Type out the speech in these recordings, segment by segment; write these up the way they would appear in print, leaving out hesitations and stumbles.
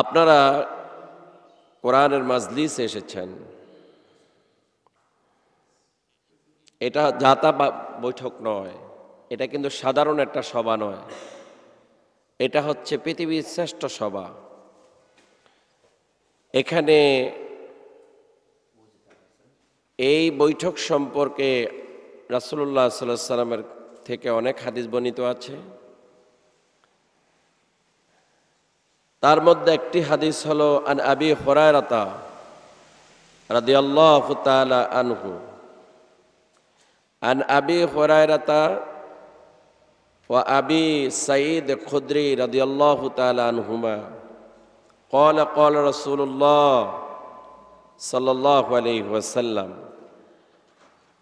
আপনারা কোরআনের মাজলিসে এসেছেন। এটা জাতা বৈঠক নয়, এটা কিন্তু সাধারণ একটা সভা নয়, এটা হচ্ছে পৃথিবীর শ্রেষ্ঠ সভা। এখানে এই বৈঠক সম্পর্কে রাসূলুল্লাহ সাল্লাল্লাহু আলাইহি ওয়াসাল্লামের থেকে অনেক হাদিস বর্ণিত আছে। তার মধ্যে একটি হাদিস হলো আন আবি হুরায়রা রাদিয়াল্লাহু তাআলা আনহু, আন আবি হুরায়রা ওয়া আবি সাঈদ খুদরি রাদিয়াল্লাহু তাআলা আনহুমা قال قال رسول الله صلى الله عليه وسلم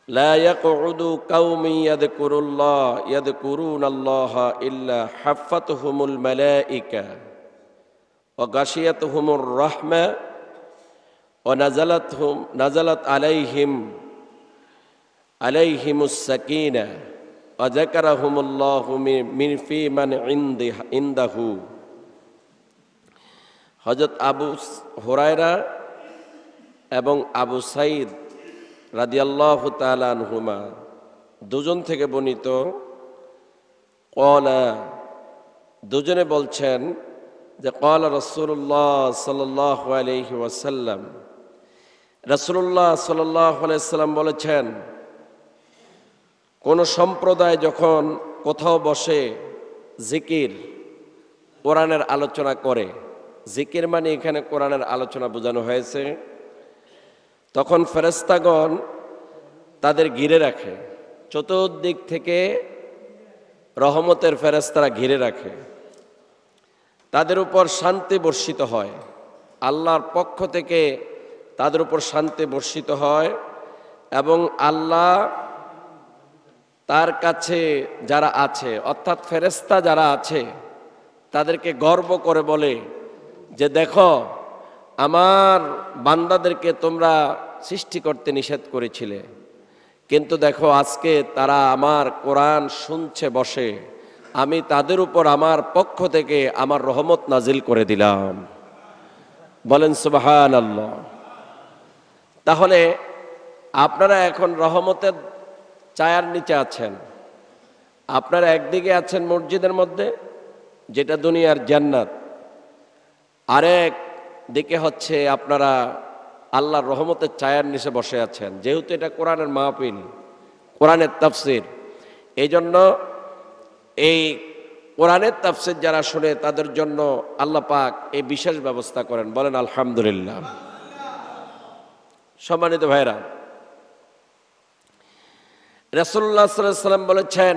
لا يقعد قوم يذكرون الله إلا حفتهم الملائكة وغشيتهم الرحمة ونزلت عليهم السكينة وذكرهم الله من في من عنده। হযরত আবু হুরায়রা এবং আবু সাঈদ রাদিয়াল্লাহু তাআলা আনহুমা দুজন থেকে বর্ণিত, ক্বালা দুজনে বলছেন যে ক্বালা রাসূলুল্লাহ সাল্লাল্লাহু আলাইহি ওয়াসাল্লাম, রাসূলুল্লাহ সাল্লাল্লাহু আলাইহি ওয়াসাল্লাম বলেছেন, কোন সম্প্রদায় যখন কোথাও বসে জিকির কোরআনের আলোচনা করে, জিকির মানে এখানে কোরআনের আলোচনা বোঝানো হয়েছে, তখন ফেরেশতাগণ তাদের ঘিরে রাখে, চতুর্দিক থেকে রহমতের ফেরেশতারা ঘিরে রাখে, তাদের উপর শান্তি বর্ষিত হয়, আল্লাহর পক্ষ থেকে তাদের উপর শান্তি বর্ষিত হয় এবং আল্লাহ তার কাছে যারা আছে অর্থাৎ ফেরেশতা যারা আছে তাদেরকে গর্ব করে বলে যে দেখো আমার বান্দাদেরকে তোমরা সৃষ্টি করতে নিষেধ করেছিলে, কিন্তু দেখো আজকে তারা আমার কোরআন শুনছে বসে, আমি তাদের উপর আমার পক্ষ থেকে আমার রহমত নাজিল করে দিলাম। বলেন সুবহানাল্লাহ। তাহলে আপনারা এখন রহমতের ছায়ার নিচে আছেন। আপনারা একদিকে আছেন মসজিদের মধ্যে, যেটা দুনিয়ার জান্নাত, আরেক দিকে হচ্ছে আপনারা আল্লাহর রহমতের ছায়ার নিচে বসে আছেন। যেহেতু এটা কোরআনের মাহফিল, কোরআনের তাফসির, এই জন্য এই কোরআনের তাফসির যারা শুনে তাদের জন্য আল্লাহ পাক এই বিশেষ ব্যবস্থা করেন। বলেন আলহামদুলিল্লাহ। সম্মানিত ভাইরা, রাসূলুল্লাহ সাল্লাল্লাহু আলাইহি ওয়াসাল্লাম বলেছেন,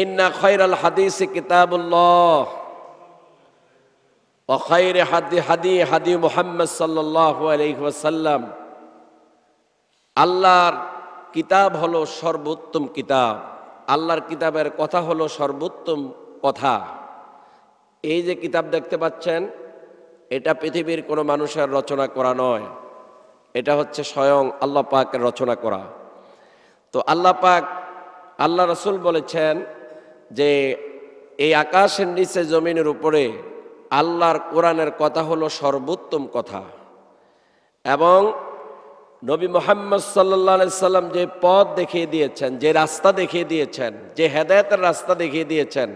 ইন্না খায়রাল হাদিসি কিতাবুল্লাহ ওয়া খায়রু হাদি মুহাম্মদ সাল্লাল্লাহু আলাইহি ওয়াসাল্লাম। আল্লাহর কিতাব হলো সর্বোত্তম কিতাব, আল্লাহর কিতাবের কথা হলো সর্বোত্তম কথা। এই যে কিতাব দেখতে পাচ্ছেন, এটা পৃথিবীর কোনো মানুষের রচনা করা নয়, এটা হচ্ছে স্বয়ং আল্লাহ পাকের রচনা করা। তো আল্লাহ পাক, আল্লাহ রাসূল বলেছেন যে এই আকাশের নিচে জমিনের উপরে আল্লাহর কোরআনের কথা হলো সর্বোত্তম কথা। এবং নবী মুহাম্মদ সাল্লাল্লাহু আলাইহি সাল্লাম যে পথ দেখিয়ে দিয়েছেন, যে রাস্তা দেখিয়ে দিয়েছেন, যে হেদায়েতের রাস্তা দেখিয়ে দিয়েছেন,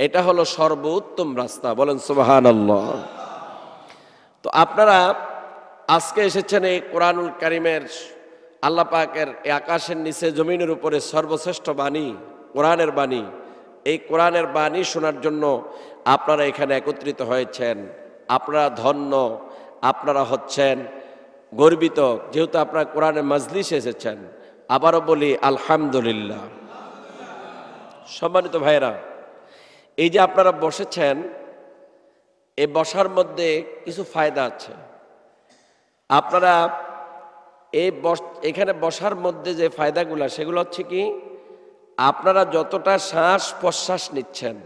এটা হলো সর্বোত্তম রাস্তা। বলেন সুবহানাল্লাহ। তো আপনারা আজকে এসেছেন এই কোরআনুল কারীমের, আল্লাহ পাকের এই আকাশের নিচে জমিনের উপরে সর্বশ্রেষ্ঠ বাণী, কোরআনের বাণী, এই কোরআনের বাণী শোনার জন্য আপনারা এখানে একত্রিত হয়েছেন। আপনারা ধন্য, আপনারা হচ্ছেন গর্বিত, যেহেতু আপনারা কোরআনের মাজলিসে এসেছেন। আবারও বলি আলহামদুলিল্লাহ। সম্মানিত ভাইরা, এই যে আপনারা বসেছেন, এই বসার মধ্যে কিছু ফায়দা আছে। আপনারা এখানে বসার মধ্যে যে ফায়দাগুলো, সেগুলো হচ্ছে কি, আপনারা যতটা শ্বাস প্রশ্বাস নিচ্ছেন,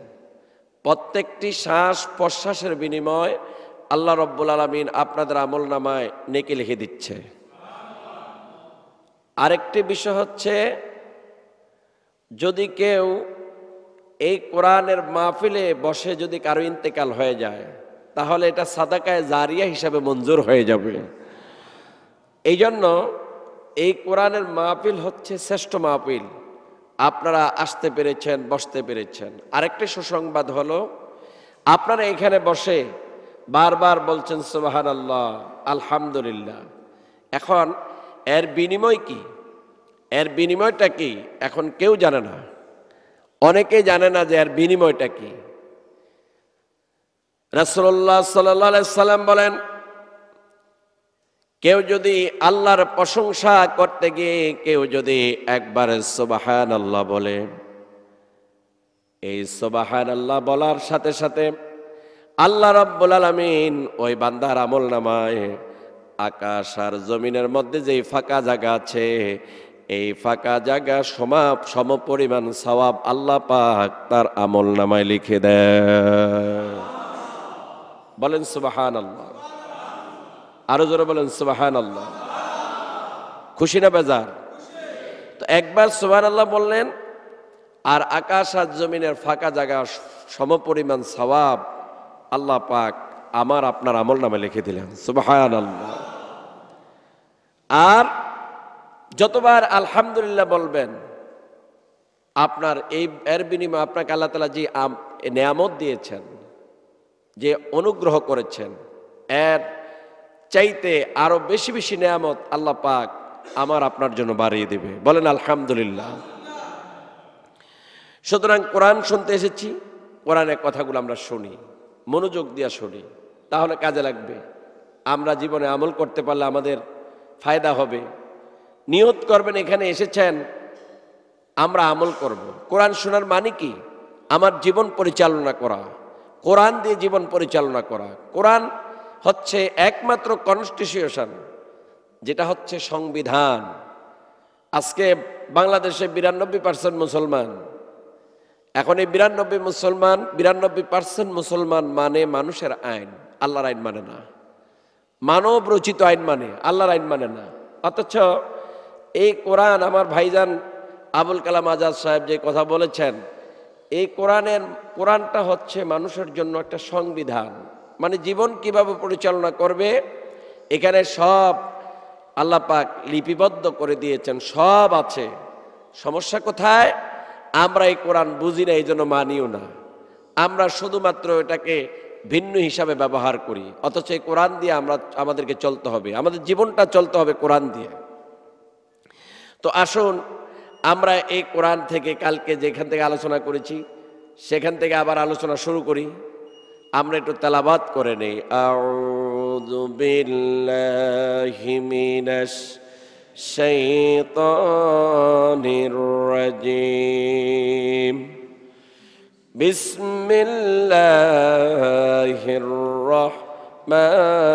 প্রত্যেকটি শ্বাস প্রশ্বাসের বিনিময় আল্লাহ রব্বুল আলামিন আপনাদের আমলনামায় নেকি লিখে দিচ্ছে। আরেকটি বিষয় হচ্ছে, যদি কেউ এই কোরআনের মাহফিলে বসে যদি কারো ইন্তেকাল হয়ে যায়, তাহলে এটা সাদাকায়ে জারিয়া হিসাবে মঞ্জুর হয়ে যাবে। এই জন্য এই কোরআনের মাহফিল হচ্ছে শ্রেষ্ঠ মাহফিল। আপনারা আসতে পেরেছেন, বসতে পেরেছেন। আরেকটি সুসংবাদ হলো, আপনারা এখানে বসে বারবার বলছেন সুবহানাল্লাহ, আলহামদুলিল্লাহ। এখন এর বিনিময় কি? এর বিনিময়টা কি এখন কেউ জানে না। অনেকেই জানে না যে এর বিনিময়টা কি। রাসূলুল্লাহ সাল্লাল্লাহু আলাইহি সাল্লাম বলেন, কেউ যদি আল্লাহর প্রশংসা করতে গিয়ে কেউ যদি একবার সুবহানাল্লাহ বলে, এই সুবহানাল্লাহ বলার সাথে সাথে আল্লাহ রাব্বুল আলামিন ওই বান্দার আমলনামায় আকাশ আর জমিনের মধ্যে যেই ফাঁকা জায়গা আছে, এই ফাঁকা জায়গা সমপরিমাণ সওয়াব আল্লাহ পাক তার আমলনামায় লিখে দেয়। বলেন সুবহানাল্লাহ, আরো জোরে বলেন সুবহানাল্লাহ। খুশি না বেজার? তো একবার সুবহানাল্লাহ বললেন, আর আকাশ আর জমিনের ফাঁকা জায়গা সমপরিমাণ সওয়াব আল্লাহ পাক আমার আপনার আমলনামায় লিখে দিলেন। সুবহানাল্লাহ। আর যতবার আলহামদুলিল্লাহ বলবেন, আপনার এই এর বিনিময়ে আপনাকে আল্লাহ তাআলা যে নেয়ামত দিয়েছেন, যে অনুগ্রহ করেছেন, এর চাইতে আরো বেশি বেশি নেয়ামত আল্লাহ পাক আমার আপনার জন্য বাড়িয়ে দেবে। বলেন আলহামদুলিল্লাহ। সুতরাং কোরআন শুনতে এসেছি, কোরআনের কথাগুলো আমরা শুনি, মনোযোগ দিয়ে শুনি, তাহলে কাজে লাগবে। আমরা জীবনে আমল করতে পারলে আমাদের ফায়দা হবে। নিয়ত করবেন, এখানে এসেছেন আমরা আমল করব। কোরআন শোনার মানে কি? আমার জীবন পরিচালনা করা, কোরআন দিয়ে জীবন পরিচালনা করা। কোরআন হচ্ছে একমাত্র কনস্টিটিউশন, যেটা হচ্ছে সংবিধান। আজকে বাংলাদেশে 92% মুসলমান। এখন এই 92% মুসলমান মানে মানুষের আইন, আল্লাহর আইন মানে না। মানব রচিত আইন মানে, আল্লাহর আইন মানে না। অথচ এই কোরআন, আমার ভাইজান আবুল কালাম আজাদ সাহেব যে কথা বলেছেন, এই কোরআনটা হচ্ছে মানুষের জন্য একটা সংবিধান। মানে জীবন কিভাবে পরিচালনা করবে, এখানে সব আল্লাহ পাক লিপিবদ্ধ করে দিয়েছেন, সব আছে। সমস্যা কোথায়? আমরা এই কোরআন বুঝি না, এই জন্য মানিও না। আমরা শুধুমাত্র এটাকে ভিন্ন হিসাবে ব্যবহার করি। অথচ এই কোরআন দিয়ে আমাদেরকে চলতে হবে, আমাদের জীবনটা চলতে হবে কোরআন দিয়ে। তো আসুন আমরা এই কোরআন থেকে কালকে যেখান থেকে আলোচনা করেছি সেখান থেকে আবার আলোচনা শুরু করি। আমরা একটু তেলাওয়াত করে নেই। আউযু বিল্লাহি মিনাশ শাইতানির রাজীম। বিসমিল্লাহির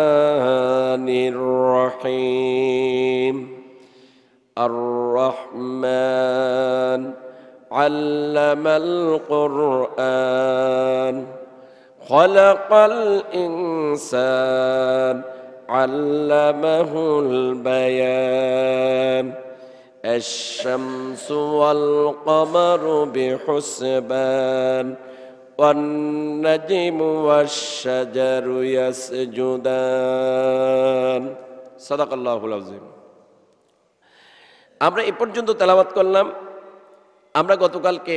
রাহমানির রাহিম। আর-রহমান আল্লামাল কুরআন খালাকাল ইনসান আল্লামাহুল বায়ান। আশ-শামসু ওয়াল কমারু বিহুসবান ওয়ান-নাজমু ওয়াশ-শাজারু ইয়াসজুদান। সাদাকাল্লাহুল আযীম। আমরা এ পর্যন্ত তেলাওয়াত করলাম। আমরা গতকালকে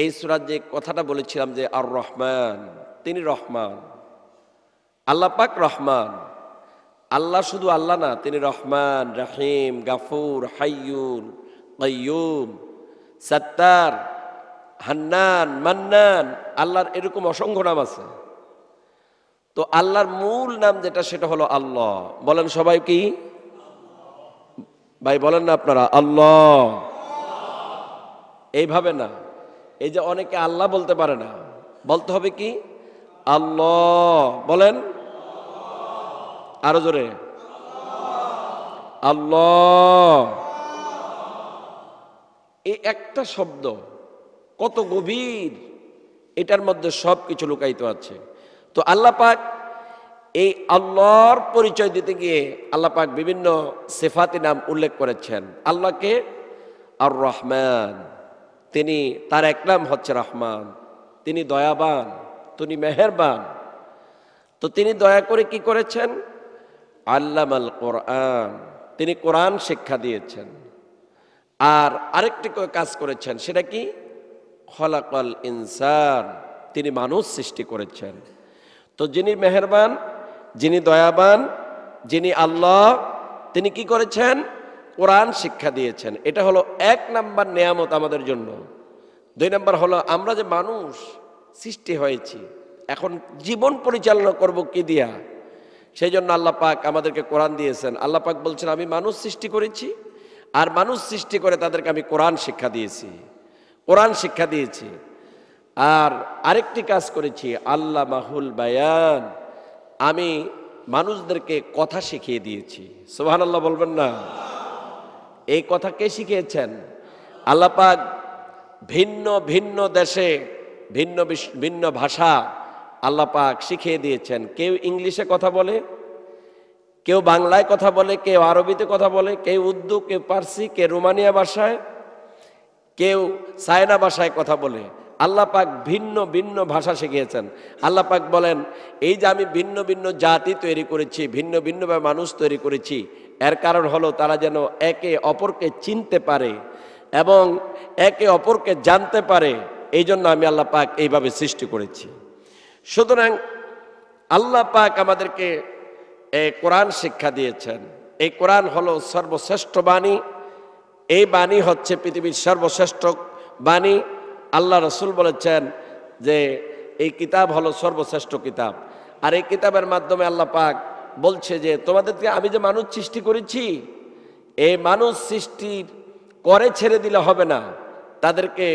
এই সূরার যে কথাটা বলেছিলাম যে আর রহমান, তিনি রহমান, আল্লাহ পাক রহমান। আল্লাহ শুধু আল্লাহ না, তিনি রহমান, রহিম, গাফুর, হাইয়ুল কাইয়ুম, সত্তার, হান্নান, মান্নান। আল্লাহর এরকম অসংখ্য নাম আছে। তো আল্লাহর মূল নাম যেটা, সেটা হলো আল্লাহ। বলেন সবাই কি? ভাই বলেন না আপনারা আল্লাহ। এইভাবে না, এই যে অনেকে আল্লাহ বলতে পারে না, বলতে হবে কি? আল্লাহ। বলেন আরো জোরে, আল্লাহ। এই একটা শব্দ কত গভীর, এটার মধ্যে সব কিছু লুকায়িত আছে। তো আল্লাহ পাক এই আল্লাহর পরিচয় দিতে গিয়ে আল্লাহ পাক বিভিন্ন সিফাতি নাম উল্লেখ করেছেন। আল্লাহকে আর রহমান, তিনি, তার এক নাম হচ্ছে রহমান, তিনি দয়াবান, তিনি মেহেরবান। তো তিনি দয়া করে কি করেছেন? আল্লামাল কোরআন, তিনি কোরআন শিক্ষা দিয়েছেন। আর আরেকটি কাজ করেছেন, সেটা কি? খলাকাল ইনসান, তিনি মানুষ সৃষ্টি করেছেন। তো যিনি মেহেরবান, যিনি দয়াবান, যিনি আল্লাহ, তিনি কি করেছেন? কোরআন শিক্ষা দিয়েছেন। এটা হলো 1 নাম্বার নেয়ামত আমাদের জন্য। 2 নাম্বার হলো আমরা যে মানুষ সৃষ্টি হয়েছি, এখন জীবন পরিচালনা করব কি দিয়া? সেই জন্য আল্লাহ পাক আমাদেরকে কোরআন দিয়েছেন। আল্লাহ পাক বলছেন, আমি মানুষ সৃষ্টি করেছি, আর মানুষ সৃষ্টি করে তাদেরকে আমি কোরআন শিক্ষা দিয়েছি, কোরআন শিক্ষা দিয়েছি। আর আরেকটি কাজ করেছি, আল্লামাহুল বায়ান, আমি মানুষদেরকে কথা শিখিয়ে দিয়েছি। সুবহানাল্লাহ বলবেন না? এই কথা কে শিখিয়েছেন? আল্লাহ পাক ভিন্ন ভিন্ন দেশে ভিন্ন ভিন্ন ভাষা আল্লাহ পাক শিখিয়ে দিয়েছেন। কেউ ইংলিশে কথা বলে, কেউ বাংলায় কথা বলে, কেউ আরবিতে কথা বলে, কেউ উর্দু, কেউ পার্সি, কেউ রোমানিয়া ভাষায়, কেউ চায়না ভাষায় কথা বলে। আল্লাহ পাক ভিন্ন ভিন্ন ভাষা শিখিয়েছেন। আল্লাহ পাক বলেন, এই যে আমি ভিন্ন ভিন্ন জাতি তৈরি করেছি, ভিন্ন ভিন্নভাবে মানুষ তৈরি করেছি, এর কারণ হলো তারা যেন একে অপরকে চিনতে পারে এবং একে অপরকে জানতে পারে। এই জন্য আমি আল্লাহ পাক এইভাবে সৃষ্টি করেছি। সুতরাং আল্লাহ পাক আমাদেরকে এই কোরআন শিক্ষা দিয়েছেন। এই কোরআন হলো সর্বশ্রেষ্ঠ বাণী। এই বাণী হচ্ছে পৃথিবীর সর্বশ্রেষ্ঠ বাণী। আল্লাহ রসুল বলেছেন যে এই কিতাব হলো সর্বশ্রেষ্ঠ কিতাব। আর এই কিতাবের মাধ্যমে আল্লাহ পাক বলছে যে তোমাদেরকে আমি যে মানুষ সৃষ্টি করেছি, এই মানুষ সৃষ্টির করে ছেড়ে দিলে হবে না, তাদেরকে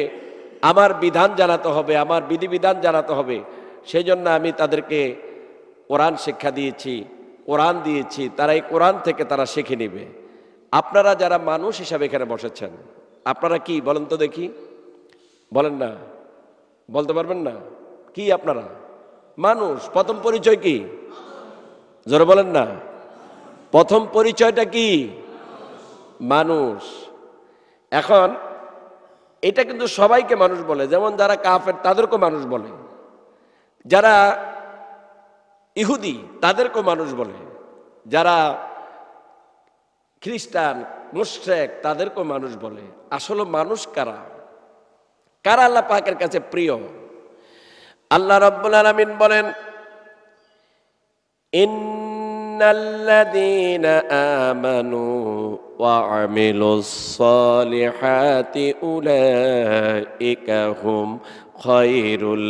আমার বিধান জানাতে হবে, আমার বিধিবিধান জানাতে হবে। সেই জন্য আমি তাদেরকে কোরআন শিক্ষা দিয়েছি, কোরআন দিয়েছি, তারা এই কোরআন থেকে তারা শিখে নেবে। আপনারা যারা মানুষ হিসাবে এখানে বসেছেন, আপনারা কি বলেন তো দেখি? বলেন না, বলতে পারবেন না? কি আপনারা? মানুষ। প্রথম পরিচয় কি? জোরে বলেন না। প্রথম পরিচয়টা কি? মানুষ। এখন এটা কিন্তু সবাইকে মানুষ বলে, যেমন যারা কাফের তাদেরকেও মানুষ বলে, যারা ইহুদি তাদেরকেও মানুষ বলে, যারা খ্রিস্টান মুশরিক তাদেরকেও মানুষ বলে। আসলে মানুষ কারা? কারা আল্লাহ পাকের কাছে প্রিয়? আল্লাহ রাব্বুল আলামিন বলেন, ইন্নাল্লাযীনা আমানু ওয়া আমিলুস সালিহাতি উলাইকা হুম খায়রুল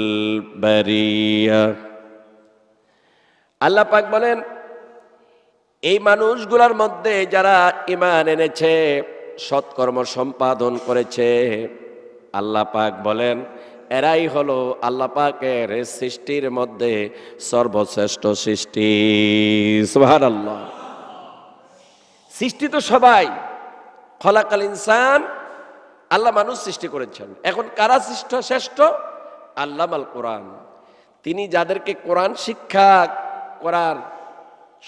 বারিয়া। আল্লাহ পাক বলেন, এই মানুষগুলোর মধ্যে যারা ঈমান এনেছে, সৎকর্ম সম্পাদন করেছে, আল্লাহ পাক বলেন এরাই হলো আল্লাহ পাকের সৃষ্টির মধ্যে সর্বশ্রেষ্ঠ সৃষ্টি। সুবহানাল্লাহ। সৃষ্টি তো সবাই, খলাকাল ইনসান, আল্লাহ মানুষ সৃষ্টি করেছেন। এখন কারা শ্রেষ্ঠ? আল্লামাল কোরআন, তিনি যাদেরকে কোরআন শিক্ষা করার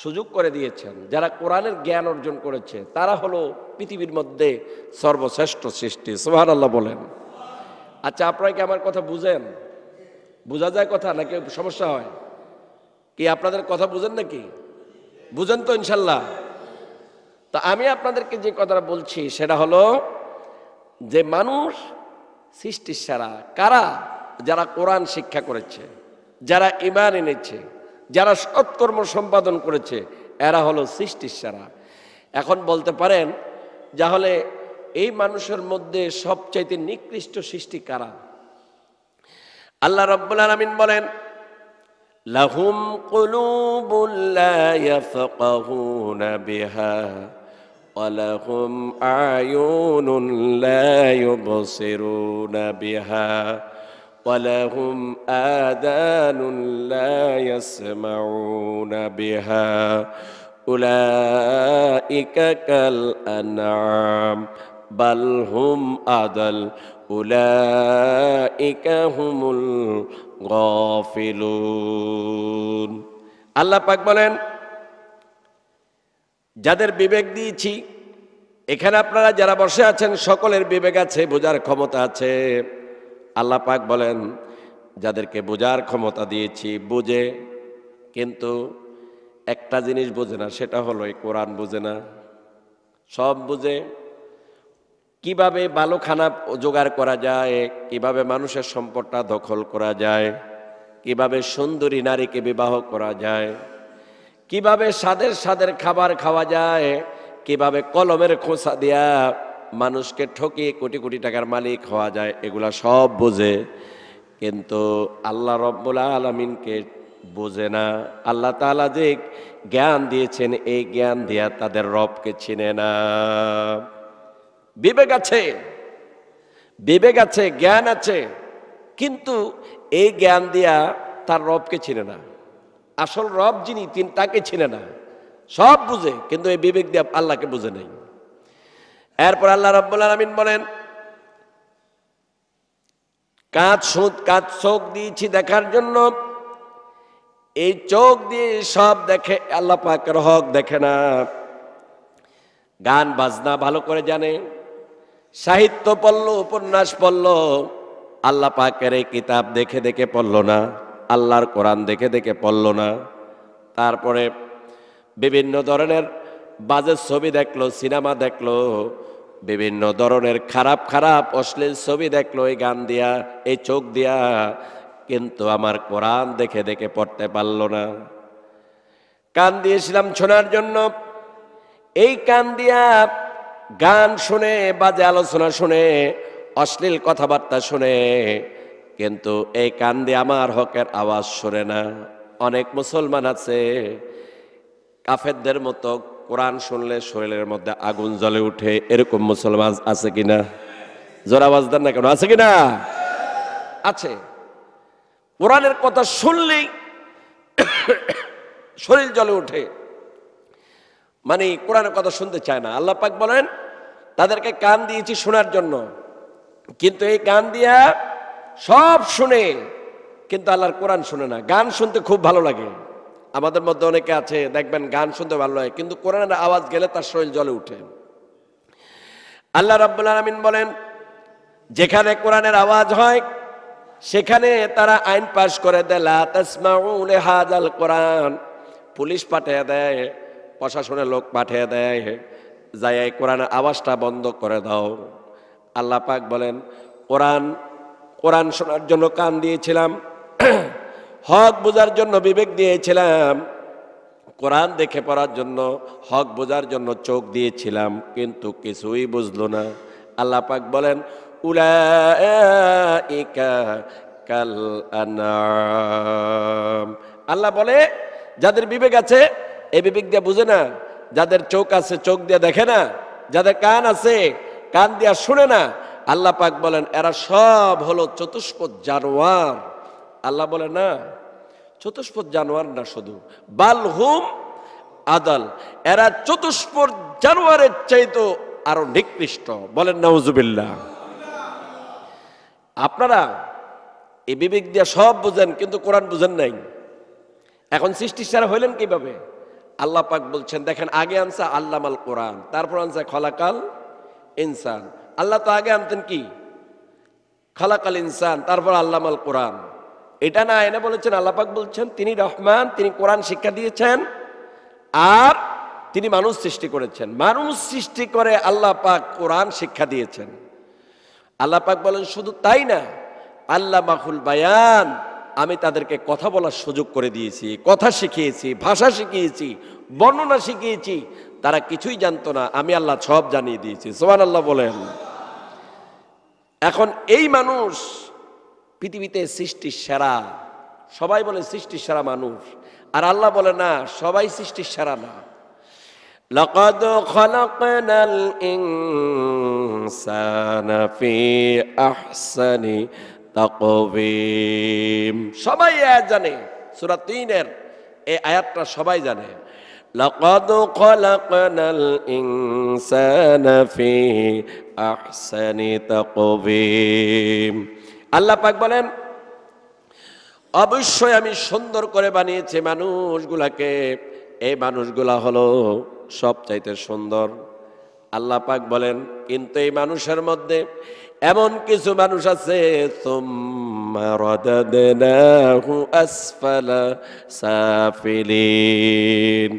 সুযোগ করে দিয়েছেন, যারা কোরআনের জ্ঞান অর্জন করেছে, তারা হলো পৃথিবীর মধ্যে সর্বশ্রেষ্ঠ সৃষ্টি। সুবহানাল্লাহ বলেন। আচ্ছা, আপনারা কি আমার কথা বুঝেন? বোঝা যায় কথা নাকি সমস্যা হয়? কি আপনাদের কথা বুঝেন নাকি? বুঝেন তো ইনশাল্লাহ? তা আমি আপনাদেরকে যে কথাটা বলছি সেটা হলো যে মানুষ সৃষ্টির সেরা কারা? যারা কোরআন শিক্ষা করেছে, যারা ঈমান এনেছে, যারা সৎকর্ম সম্পাদন করেছে, এরা হলো সৃষ্টির সেরা। এখন বলতে পারেন তাহলে এই মানুষের মধ্যে সবচাইতে নিকৃষ্ট সৃষ্টি কারা? আল্লাহ রাব্বুল আলামিন বলেন, লাহুম কুলুবুল লা ইয়াফকাহুনা বিহা ওয়া লাহুম আয়ুনুন লা ইউবসিরুনা বিহা ওয়া লাহুম আযানুন লা ইয়াসমাউনা বিহা উলাইকা কাল আনআম বাল হুম আদাল উলাইকা হুমুল গাফিলুন। আল্লাহ পাক বলেন, যাদের বিবেক দিয়েছি, এখানে আপনারা যারা বসে আছেন সকলের বিবেক আছে, বোঝার ক্ষমতা আছে। আল্লাহ পাক বলেন, যাদেরকে বোঝার ক্ষমতা দিয়েছি, বুঝে কিন্তু একটা জিনিস বোঝে না, সেটা হলো এই কোরআন বোঝে না। সব বুঝে, কিভাবে ভালো খানা জোগাড় করা যায়, কিভাবে মানুষের সম্পদটা দখল করা যায়, কিভাবে সুন্দরী নারীকে বিবাহ করা যায়, কিভাবে স্বাদের স্বাদের খাবার খাওয়া যায়, কিভাবে কলমের খোঁচা দিয়া মানুষকে ঠকিয়ে কোটি কোটি টাকার মালিক হওয়া যায়, এগুলা সব বোঝে। কিন্তু আল্লাহ রব্বুল আলামিনকে বোঝে না। আল্লাহ তাআলা যে জ্ঞান দিয়েছেন, এই জ্ঞান দিয়া তাদের রবকে চিনে না। বিবেক আছে, বিবেক আছে, জ্ঞান আছে, কিন্তু এই জ্ঞান দিয়া তার রবকে চিনে না। আসল রব যিনি, তিনি তাকে চিনে না। সব বুঝে, কিন্তু এই বিবেক দিয়ে আল্লাহকে বুঝে নেই। এরপর আল্লাহ রাব্বুল আলামিন বলেন, কাজ চোখ দিয়েছি দেখার জন্য, এই চোখ দিয়ে সব দেখে, আল্লাহ পাকের হক দেখে না। গান বাজনা ভালো করে জানে, সাহিত্য পড়লো, উপন্যাস পড়লো, আল্লাহ পাকের এই কিতাব দেখে দেখে পড়লো না, আল্লাহর কোরআন দেখে দেখে পড়লো না। তারপরে বিভিন্ন ধরনের বাজে ছবি দেখলো, সিনেমা দেখলো, বিভিন্ন ধরনের খারাপ খারাপ অশ্লীল ছবি দেখলো এই গান দিয়া, এই চোখ দিয়া, কিন্তু আমার কোরআন দেখে দেখে পড়তে পারলো না। কান দিয়েছিলাম শোনার জন্য, এই কান দিয়া গান শুনে, বাজে আলোচনা শুনে, অশ্লীল কথাবার্তা শুনে, কিন্তু এই কান দিয়ে আমার হকের আওয়াজ শোনে না। অনেক মুসলমান আছে কাফেরদের মতো, কোরআন শুনলে শরীরের মধ্যে আগুন জ্বলে উঠে, এরকম মুসলমান আছে কিনা? জোর আওয়াজ দেন না কেন, আছে কিনা? আছে। কোরআনের কথা শুনলেই শরীর জ্বলে ওঠে, মানে কোরআনের কথা শুনতে চায় না। আল্লাহ পাক বলেন, তাদেরকে কান দিয়েছি শোনার জন্য, কিন্তু এই কান দিয়া সব শুনে, কিন্তু আল্লাহর কোরআন শুনে না। গান শুনতে খুব ভালো লাগে, আমাদের মধ্যে অনেকে আছে দেখবেন গান শুনতে ভালো লাগে, কিন্তু কোরআনের আওয়াজ গেলে তার শরীর জ্বলে উঠে। আল্লাহ রাব্বুল আলামিন বলেন, যেখানে কোরআনের আওয়াজ হয় সেখানে তারা আইন পাশ করে দেয়, লা তাসমাউ লিহাযাল কোরআন, পুলিশ পাঠিয়ে দেয়, প্রশাসনের লোক পাঠিয়ে দেয়, যাই এই কোরআনের আওয়াজটা বন্ধ করে দাও। আল্লাহ পাক বলেন, কোরআন শোনার জন্য কান দিয়েছিলাম, হক বোঝার জন্য বিবেক দিয়েছিলাম, কোরআন দেখে পড়ার জন্য, হক বোঝার জন্য চোখ দিয়েছিলাম, কিন্তু কিছুই বুঝলো না। আল্লাহ পাক বলেন, উলাইকা কাল আনআম। আল্লাহ বলে, যাদের বিবেক আছে এই বিবেক দিয়ে বুঝে না, যাদের চোখ আছে চোখ দিয়ে দেখে না, যাদের কান আছে কান দিয়ে শুনে না, আল্লাহ পাক বলেন এরা সব হলো চতুষ্পদ জানোয়ার। আল্লাহ বলে না, চতুষ্পদ জানোয়ার না শুধু, বালহুম আদাল, এরা চতুষ্পদ জানোয়ারের চাইতো আরো নিকৃষ্ট। বলেন নাউজুবিল্লাহ। আপনারা এই বিবেক দিয়ে সব বুঝেন, কিন্তু কোরআন বুঝেন নাই। এখন সৃষ্টির সেরা হইলেন কিভাবে? আল্লাহ পাক বলছেন, দেখেন আগে আনসা আল্লামাল কোরআন, তারপর আনসা খলাকাল ইনসান। আল্লাহ তো আগে আনতেন কি খলাকাল ইনসান, তারপর আল্লামাল কোরআন। এটা না এনে বলেছেন, আল্লাহ পাক বলছেন তিনি রহমান, তিনি কোরআন শিক্ষা দিয়েছেন, আর তিনি মানুষ সৃষ্টি করেছেন। মানুষ সৃষ্টি করে আল্লাহ পাক কোরআন শিক্ষা দিয়েছেন। আল্লাহ পাক বলেন শুধু তাই না, আল্লাহ মাহুল বায়ান, আমি তাদেরকে কথা বলার সুযোগ করে দিয়েছি, কথা শিখিয়েছি, ভাষা শিখিয়েছি, বর্ণনা শিখিয়েছি। তারা কিছুই জানতো না, আমি আল্লাহ সব জানিয়ে দিয়েছি। সুবহানাল্লাহ বলেন। এখন এই মানুষ পৃথিবীতে সৃষ্টির সেরা, সবাই বলে সৃষ্টির সেরা মানুষ, আর আল্লাহ বলে না, সবাই সৃষ্টির সেরা না। লাকাদ খালাকনাল ইনসানা ফি আহসানি তাকওয়িম। সবাই আয়াত জানে, সূরা ৩-এর এই আয়াতটা সবাই জানে। লাকাদ খালাকনাল ইনসানা ফি আহসানি তাকওয়িম। আল্লাহ পাক বলেন, অবশ্যই আমি সুন্দর করে বানিয়েছি মানুষগুলাকে। এই মানুষগুলা হলো সবচাইতে সুন্দর। আল্লাহ পাক বলেন কিন্তু এই মানুষের মধ্যে এমন কিছু মানুষ আছে সুম্মা রাদাদনাহু আসফালা সাফিলিন,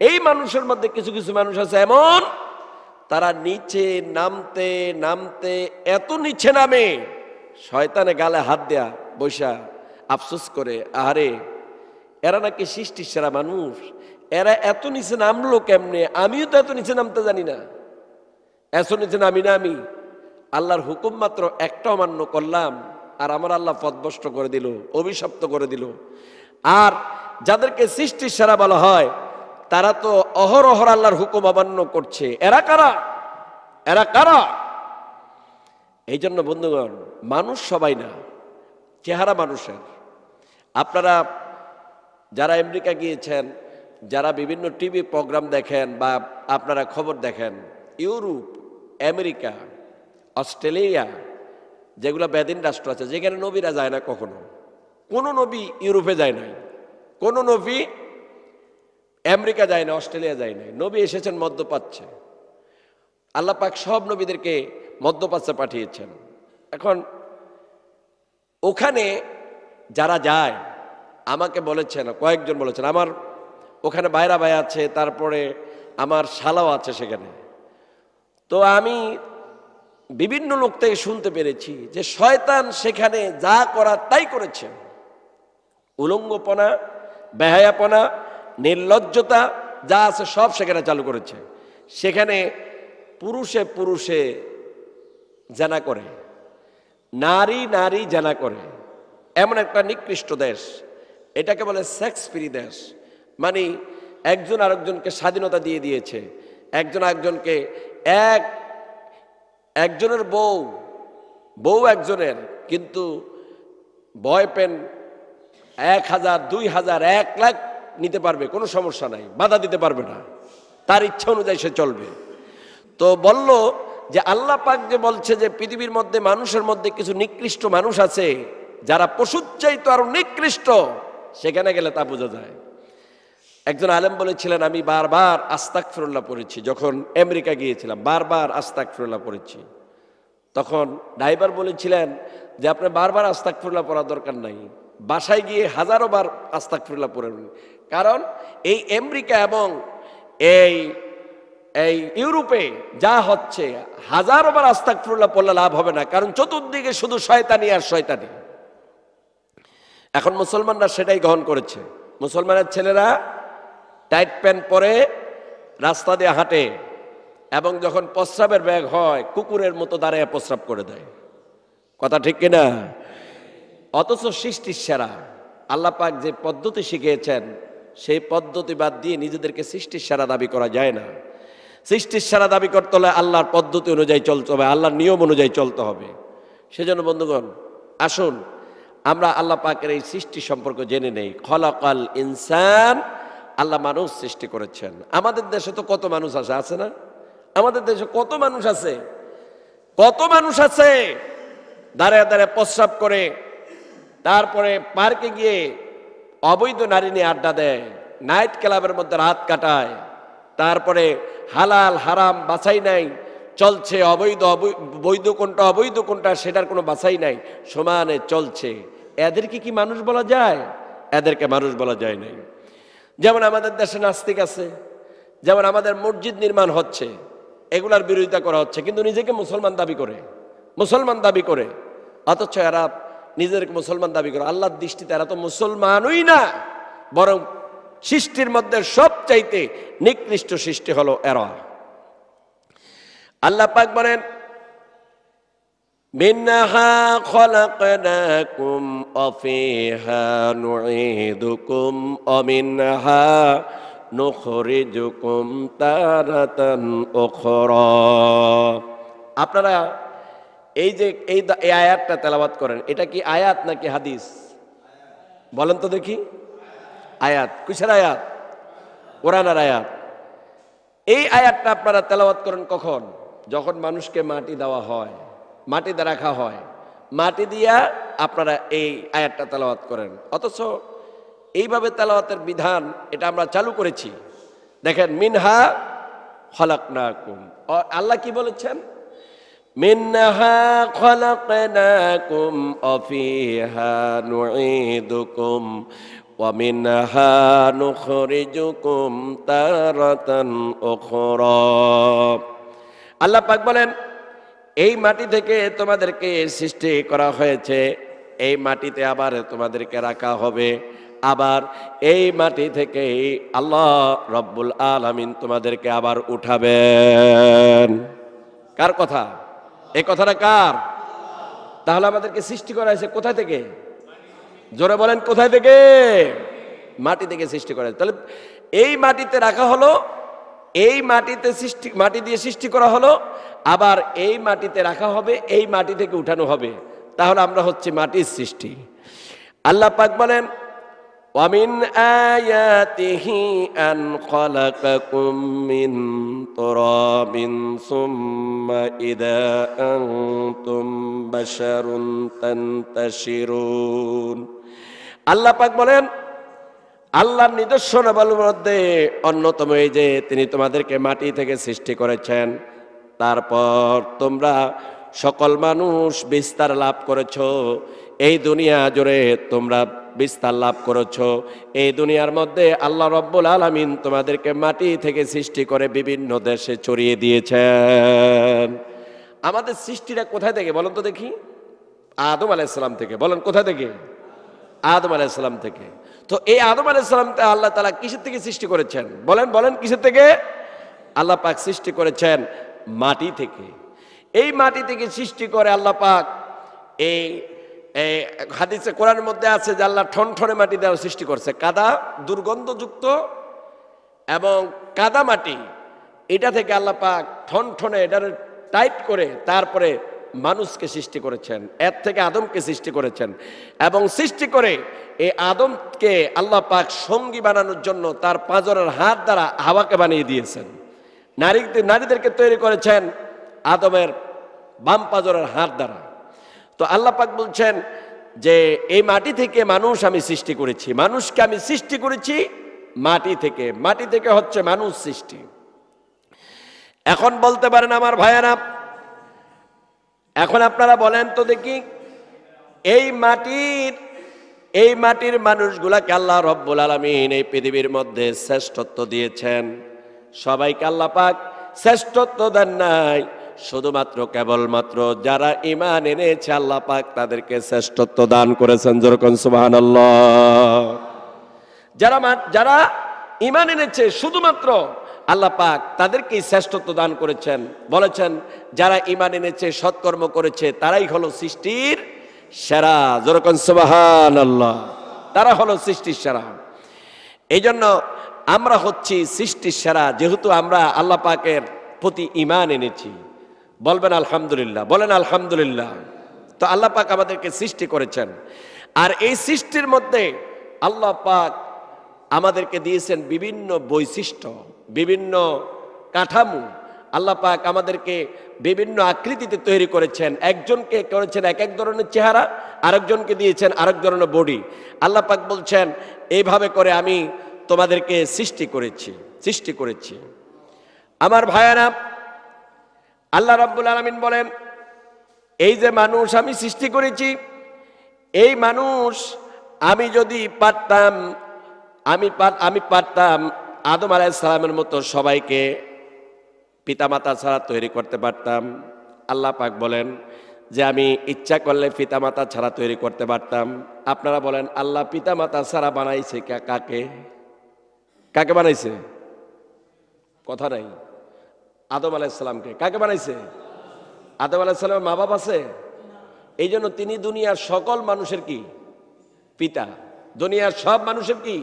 এই মানুষের মধ্যে কিছু কিছু মানুষ আছে এমন, তারা নিচে নামতে নামতে এত নিচে নামে, শয়তানে গালে হাত দেয়া বৈশা আফসোস করে, আরে এরা নাকি সৃষ্টির সেরা মানুষ, এরা এত নিচে নামলো কেমনে, আমিও তো এত নিচে নামতে জানি না, এত নিচে নামি না আমি, আল্লাহর হুকুম মাত্র একটা অমান্য করলাম আর আমার আল্লাহ পথভ্রষ্ট করে দিল, অভিশপ্ত করে দিল। আর যাদেরকে সৃষ্টির সেরা বলা হয় তারা তো অহরহর আল্লাহর হুকুম অমান্য করছে, এরা কারা, এরা কারা? এই জন্য বন্ধুগণ, মানুষ সবাই না, চেহারা মানুষের। আপনারা যারা আমেরিকা গিয়েছেন, যারা বিভিন্ন টিভি প্রোগ্রাম দেখেন বা আপনারা খবর দেখেন, ইউরোপ, আমেরিকা, অস্ট্রেলিয়া, যেগুলো বেদিন রাষ্ট্র আছে, যেখানে নবীরা যায় না, কখনো কোনো নবী ইউরোপে যায় নাই, কোনো নবী আমেরিকা যায় না, অস্ট্রেলিয়া যায় নাই, নবী এসেছেন মধ্যপ্রাচ্যে। আল্লাহ পাক সব নবীদেরকে মধ্যপ্রাচ্যে পাঠিয়েছেন। এখন ওখানে যারা যায়, আমাকে বলেছেন, কয়েকজন বলেছেন, আমার ওখানে বাইরা ভাই আছে, তারপরে আমার শালাও আছে সেখানে। তো আমি বিভিন্ন লোক থেকে শুনতে পেরেছি যে শয়তান সেখানে যা করার তাই করেছে, উলঙ্গপনা, বেহায়াপনা, নির্লজ্জতা যা আছে সব সেখানে চালু করেছে। সেখানে পুরুষে পুরুষে জানা করে, নারী নারী জানা করে, এমন একটা নিকৃষ্ট দেশ। এটাকে বলে সেক্স ফ্রি দেশ। মানে একজন আরেকজনকে স্বাধীনতা দিয়ে দিয়েছে, একজন আরেকজনকে, একজনের বউ একজনের, কিন্তু বয়ফ্রেন্ড 1000, 2000, 1 লাখ নিতে পারবে, কোনো সমস্যা নাই, বাধা দিতে পারবে না, তার ইচ্ছা অনুযায়ী সে চলবে। তো বলল যে আল্লাহ পাক যে বলছে যে পৃথিবীর মধ্যে মানুষের মধ্যে কিছু নিকৃষ্ট মানুষ আছে যারা পশুর চাইতে আরো নিকৃষ্ট, সেখানে গেলে তা বোঝা যায়। একজন আলেম বলেছিলেন, আমি বারবার আস্তাগফিরুল্লাহ পড়েছি, যখন আমেরিকা গিয়েছিলাম বারবার আস্তাগফিরুল্লাহ পড়েছি। তখন ড্রাইভার বলেছিলেন যে আপনি বারবার আস্তাগফিরুল্লাহ পড়ার দরকার নাই, বাসায় গিয়ে হাজারো বার আস্তাগফিরুল্লাহ পড়েন। কারণ এই আমেরিকা এবং এই ইউরোপে যা হচ্ছে, হাজারো বার আস্তাগফিরুল্লাহ পড়লে লাভ হবে না, কারণ চতুর্দিকে শুধু শয়তানি আর শয়তানি। এখন মুসলমানরা সেটাই গ্রহণ করেছে। মুসলমানের ছেলেরা টাইট প্যান্ট পরে রাস্তা দিয়ে হাঁটে, এবং যখন প্রস্রাবের ব্যাগ হয় কুকুরের মতো দাঁড়িয়ে প্রস্রাব করে দেয়। কথা ঠিক কিনা? অথচ সৃষ্টির সেরা আল্লাহ পাক যে পদ্ধতি শিখিয়েছেন, সেই পদ্ধতি বাদ দিয়ে নিজেদেরকে সৃষ্টির সেরা দাবি করা যায় না। সৃষ্টির সেরা দাবি করতে হলে আল্লাহর পদ্ধতি অনুযায়ী চলতে হবে, আল্লাহর নিয়ম অনুযায়ী চলতে হবে। সেজন্য বন্ধুগণ, আসুন আমরা আল্লাহ পাকের এই সৃষ্টি সম্পর্কে জেনে নেই। খলাকাল ইনসান, আল্লাহ মানুষ সৃষ্টি করেছেন। আমাদের দেশে তো কত মানুষ আছে না? আমাদের দেশে কত মানুষ আছে, কত মানুষ আছে দাঁড়ায় দাঁড়ায় প্রস্রাব করে, তারপরে পার্কে গিয়ে অবৈধ নারী নিয়ে আড্ডা দেয়, নাইট ক্লাবের মধ্যে রাত কাটায়, তারপরে হালাল হারাম বাছাই নাই, চলছে, বৈধ কোনটা অবৈধ কোনটা সেটার কোনো বাছাই নাই, সমানে চলছে। এদেরকে কি মানুষ বলা যায়? এদেরকে মানুষ বলা যায় নাই। যেমন আমাদের দেশে নাস্তিক আছে, যেমন আমাদের মসজিদ নির্মাণ হচ্ছে, এগুলার বিরোধিতা করা হচ্ছে, কিন্তু নিজেকে মুসলমান দাবি করে, মুসলমান দাবি করে, অথচ এরা নিজেদেরকে মুসলমান দাবি করে। আল্লাহর দৃষ্টিতে এরা তো মুসলমানই না, বরং সৃষ্টির মধ্যে সবচাইতে নিকৃষ্ট সৃষ্টি হলো এরা। আল্লাহ পাক বলেন, মিনহা খলাকনাকুম ওয়া ফিহা নুঈদুকুম ওয়া মিনহা নুখরিজুকুম তারাতান উখরা। আপনারা এই যে এই আয়াতটা তেলাওয়াত করেন, এটা কি আয়াত নাকি হাদিস? বলেন তো দেখি। আয়াত। কিসের আয়াত? কোরআনের আয়াত। এই আয়াতটা আপনারা তেলাওয়াত করেন কখন? যখন মানুষকে মাটি দেওয়া হয়, মাটিতে রাখা হয়, মাটি দিয়া আপনারা এই আয়াতটা তেলাওয়াত করেন। অথচ এইভাবে তেলাওয়াতের বিধান এটা আমরা চালু করেছি। দেখেন, মিনহা খলাকনাকুম। আল্লাহ কি বলেছেন? মিনহা খলাকনাকুম ওয়া ফিহা নুঈদুকুম ওয়া মিনহা নুখরিজুকুম তারাতান উখরা। আল্লাহ পাক বলেন, এই মাটি থেকে তোমাদেরকে সৃষ্টি করা হয়েছে, এই মাটিতে আবার তোমাদেরকে রাখা হবে, আবার এই মাটি থেকে আল্লাহ রব্বুল আলামিন তোমাদেরকে আবার উঠাবেন। কার কথা? এই কথাটা কার? তাহলে আমাদেরকে সৃষ্টি করা হয়েছে কোথায় থেকে? জোরে বলেন, কোথায় থেকে? মাটি থেকে সৃষ্টি করা হয়েছে। তাহলে এই মাটিতে রাখা হলো, এই মাটিতে সৃষ্টি, মাটি দিয়ে সৃষ্টি করা হলো, আবার এই মাটিতে রাখা হবে, এই মাটি থেকে উঠানো হবে। তাহলে আমরা হচ্ছে মাটির সৃষ্টি। আল্লাহ পাক বলেন, ওয়ামিন আয়াতিহি আন খালাকাকুম মিন তুরাবিন সুম্মা ইযা আনতুম বাশারুন তানতাশিরুন। আল্লাহ পাক বলেন, আল্লাহর নিদর্শনাবলীর মধ্যে অন্যতম এই যে তিনি তোমাদেরকে মাটি থেকে সৃষ্টি করেছেন, তারপর তোমরা সকল মানুষ বিস্তার লাভ করেছো, এই দুনিয়া জুড়ে তোমরা বিস্তার লাভ করেছো। এই দুনিয়ার মধ্যে আল্লাহ রব্বুল আলামিন তোমাদেরকে মাটি থেকে সৃষ্টি করে বিভিন্ন দেশে ছড়িয়ে দিয়েছেন। আমাদের সৃষ্টিটা কোথায় থেকে বলেন তো দেখি? আদম আলাইহিস সালাম থেকে। বলেন কোথায় থেকে? আদম আলাইহিস সালাম থেকে। তো এই আদম আলাইহিস সালামকে আল্লাহ তাআলা কিসের থেকে সৃষ্টি করেছেন? বলেন বলেন, কিসের থেকে? আল্লাহ পাক সৃষ্টি করেছেন মাটি থেকে। এই মাটি থেকে সৃষ্টি করে আল্লাহ পাক, এই হাদিসে কোরআনের মধ্যে আছে যে আল্লাহ ঠনঠনে মাটি দ্বারা সৃষ্টি করছে। কাদা, দুর্গন্ধযুক্ত এবং কাদা মাটি, এটা থেকে আল্লাহ পাক ঠনঠনে এটা টাইট করে তারপরে মানুষকে সৃষ্টি করেছেন, এর থেকে আদমকে সৃষ্টি করেছেন। এবং সৃষ্টি করে এই আদমকে আল্লাহ পাক সঙ্গী বানানোর জন্য তার পাঁজরের হাত দ্বারা হাওয়াকে বানিয়ে দিয়েছেন। নারীদেরকে তৈরি করেছেন আদমের বাম পাঁজরের হাত দ্বারা। তো আল্লাহ পাক বলছেন যে এই মাটি থেকে মানুষ আমি সৃষ্টি করেছি, মানুষকে আমি সৃষ্টি করেছি মাটি থেকে। মাটি থেকে হচ্ছে মানুষ সৃষ্টি। এখন বলতে পারেন আমার ভাইয়েরা, এখন আপনারা বলেন তো দেখি, এই মাটির মানুষগুলাকে আল্লাহ রব্বুল আলামিন এই পৃথিবীর মধ্যে শ্রেষ্ঠত্ব দিয়েছেন। সবাইকে আল্লাহ পাক শ্রেষ্ঠত্ব দেন নাই, শুধুমাত্র কেবলমাত্র যারা ঈমান এনেছে আল্লাহ পাক তাদেরকে শ্রেষ্ঠত্ব দান করেছেন। যেরকম সুবহানাল্লাহ। যারা ঈমান এনেছে শুধুমাত্র আল্লাহ পাক তাদেরকেই শ্রেষ্ঠত্ব দান করেছেন। বলেছেন যারা ঈমান এনেছে, সৎকর্ম করেছে, তারাই হলো সৃষ্টির সেরা। যেরকম সুবহানাল্লাহ, তারা হলো সৃষ্টির সেরা। এই জন্য আমরা হচ্ছি সৃষ্টির সেরা, যেহেতু আমরা আল্লাহ পাকের প্রতি ঈমান এনেছি। বলবেন আলহামদুলিল্লাহ, বলেন আলহামদুলিল্লাহ। তো আল্লাহ পাক আমাদেরকে সৃষ্টি করেছেন, আর এই সৃষ্টির মধ্যে আল্লাহ পাক আমাদেরকে দিয়েছেন বিভিন্ন বৈশিষ্ট্য, বিভিন্ন কাঠামো। আল্লাহ পাক আমাদেরকে বিভিন্ন আকৃতিতে তৈরি করেছেন। একজনকে করেছেন এক এক ধরনের চেহারা, আরেকজনকে দিয়েছেন আরেক ধরনের বডি। আল্লাহ পাক বলছেন এইভাবে করে আমি তোমাদেরকে সৃষ্টি করেছি। আমার ভাইয়েরা, আল্লাহ রাব্বুল আলামিন বলেন এই যে মানুষ আমি সৃষ্টি করেছি, এই মানুষ আমি যদি পারতাম, আমি পারতাম আদম আলাইহিস সালামের মতো সবাইকে পিতামাতা ছাড়া তৈরি করতে পারতাম। আল্লাহ পাক বলেন যে আমি ইচ্ছা করলে পিতামাতা ছাড়া তৈরি করতে পারতাম। আপনারা বলেন আল্লাহ পিতামাতা ছাড়া বানাইছে কাকে? কাকে বানাইছে? কথা নাই। আদম আলাইহিস সালামকে। কাকে বানাইছে? আদম আলাইহিস সালামের মা বাপ আছে, এই জন্য তিনি দুনিয়ার সকল মানুষের কি? পিতা। দুনিয়ার সব মানুষের কি?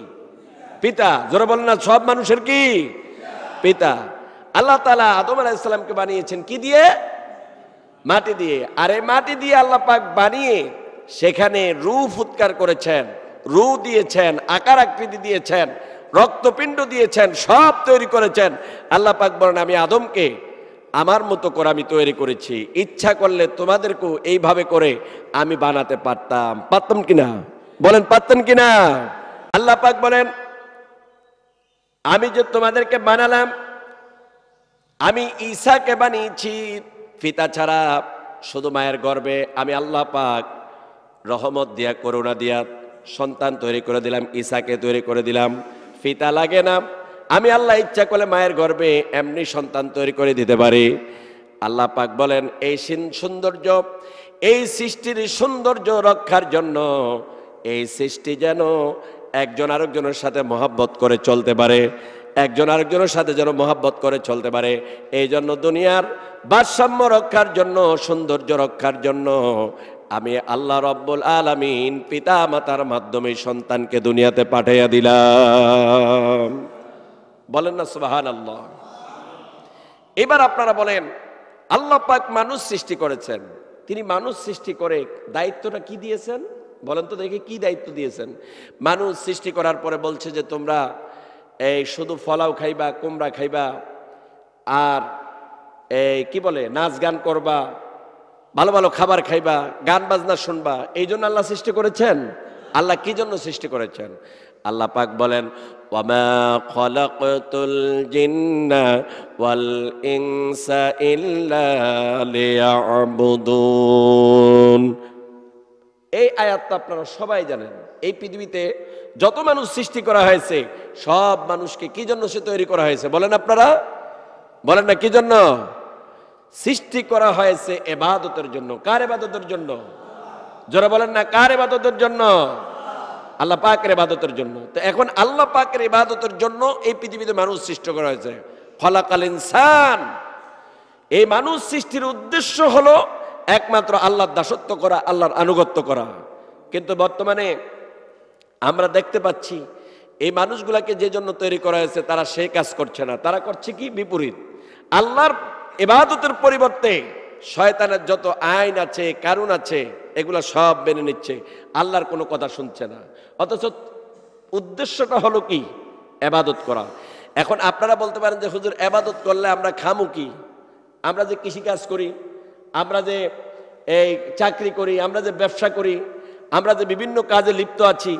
পিতা। জোরে বলেন না, সব মানুষের কি? পিতা। আল্লাহ তাআলা আদম আলাইহিস সালামকে বানিয়েছেন কি দিয়ে? মাটি দিয়ে। আর এই মাটি দিয়ে আল্লাহ পাক বানিয়ে সেখানে রূহ ফুৎকার করেছেন, রূহ দিয়েছেন, আকার আকৃতি দিয়েছেন, রক্তপিণ্ড দিয়েছেন, সব তৈরি করেছেন। আল্লাহ পাক বলেন আমি আদমকে আমার মতো করে আমি তৈরি করেছি, ইচ্ছা করলে তোমাদেরকেও এইভাবে করে আমি বানাতে পারতাম। পারতাম কিনা? বলেন পারতেন কিনা? আল্লাহ পাক বলেন আমি যে তোমাদেরকে বানালাম, আমি ঈসাকে বানিয়েছি পিতা ছাড়া, শুধু মায়ের গর্ভে আমি আল্লাহ পাক রহমত দিয়া করুণা দিয়া সন্তান তৈরি করে দিলাম, ঈসাকে তৈরি করে দিলাম। পিতা লাগে না, আমি আল্লাহ ইচ্ছা করলে মায়ের গর্ভে এমনি সন্তান তৈরি করে দিতে পারি। আল্লাহ পাক বলেন এই সৌন্দর্য, এই সৃষ্টির সৌন্দর্য রক্ষার জন্য, এই সৃষ্টি যেন একজন আরেকজনের সাথে মহব্বত করে চলতে পারে, একজন আরেকজনের সাথে যেন মহব্বত করে চলতে পারে, এই জন্য দুনিয়ার ভারসাম্য রক্ষার জন্য, সৌন্দর্য রক্ষার জন্য আমি আল্লাহ রব্বুল আলামিন পিতা মাতার মাধ্যমে সন্তানকে দুনিয়াতে পাঠাইয়া দিলাম। বলেন না সুবহানাল্লাহ। এবার আপনারা বলেন আল্লাহ পাক মানুষ সৃষ্টি করেছেন, তিনি মানুষ সৃষ্টি করে দায়িত্বটা কি দিয়েছেন বলেন তো দেখি, কি দায়িত্ব দিয়েছেন? মানুষ সৃষ্টি করার পরে বলছে যে তোমরা এই শুধু ফলাও খাইবা, কুমড়া খাইবা, আর এই কি বলে নাচ গান করবা, ভালো ভালো খাবার খাইবা, গান বাজনা শুনবা, এই জন্য আল্লাহ সৃষ্টি করেছেন? আল্লাহ কি জন্য সৃষ্টি করেছেন? আল্লাহ পাক বলেন ওয়ামা খালাকতুল জিন্না ওয়াল ইনসা ইল্লা লিয়াবুদুন। এই আয়াতটা আপনারা সবাই জানেন। এই পৃথিবীতে যত মানুষ সৃষ্টি করা হয়েছে সব মানুষকে কি জন্য সে তৈরি করা হয়েছে বলেন আপনারা? বলেন না কি জন্য সৃষ্টি করা হয়েছে? ইবাদতের জন্য। কার ইবাদতের জন্য? যারা বলেন না কার ইবাদতের জন্য? আল্লাহ পাকের ইবাদতের জন্য। তো এখন আল্লাহ পাকের ইবাদতের জন্য এই পৃথিবীতে মানুষ সৃষ্টি করা হয়েছে। খলাকাল ইনসান, এই মানুষ সৃষ্টির উদ্দেশ্য হলো একমাত্র আল্লাহর দাসত্ব করা, আল্লাহর আনুগত্য করা। কিন্তু বর্তমানে আমরা দেখতে পাচ্ছি এই মানুষগুলাকে যে জন্য তৈরি করা হয়েছে তারা সেই কাজ করছে না, তারা করছে কি বিপরীত। আল্লাহর ইবাদতের পরিবর্তে শয়তানের যত আইন আছে, কানুন আছে, এগুলা সব মেনে নিচ্ছে, আল্লাহর কোনো কথা শুনছে না। অথচ উদ্দেশ্যটা হলো কি? ইবাদত করা। এখন আপনারা বলতে পারেন যে হুজুর ইবাদত করলে আমরা খামু কি? আমরা যে কৃষিকাজ করি, আমরা যে এই চাকরি করি, আমরা যে ব্যবসা করি, আমরা যে বিভিন্ন কাজে লিপ্ত আছি,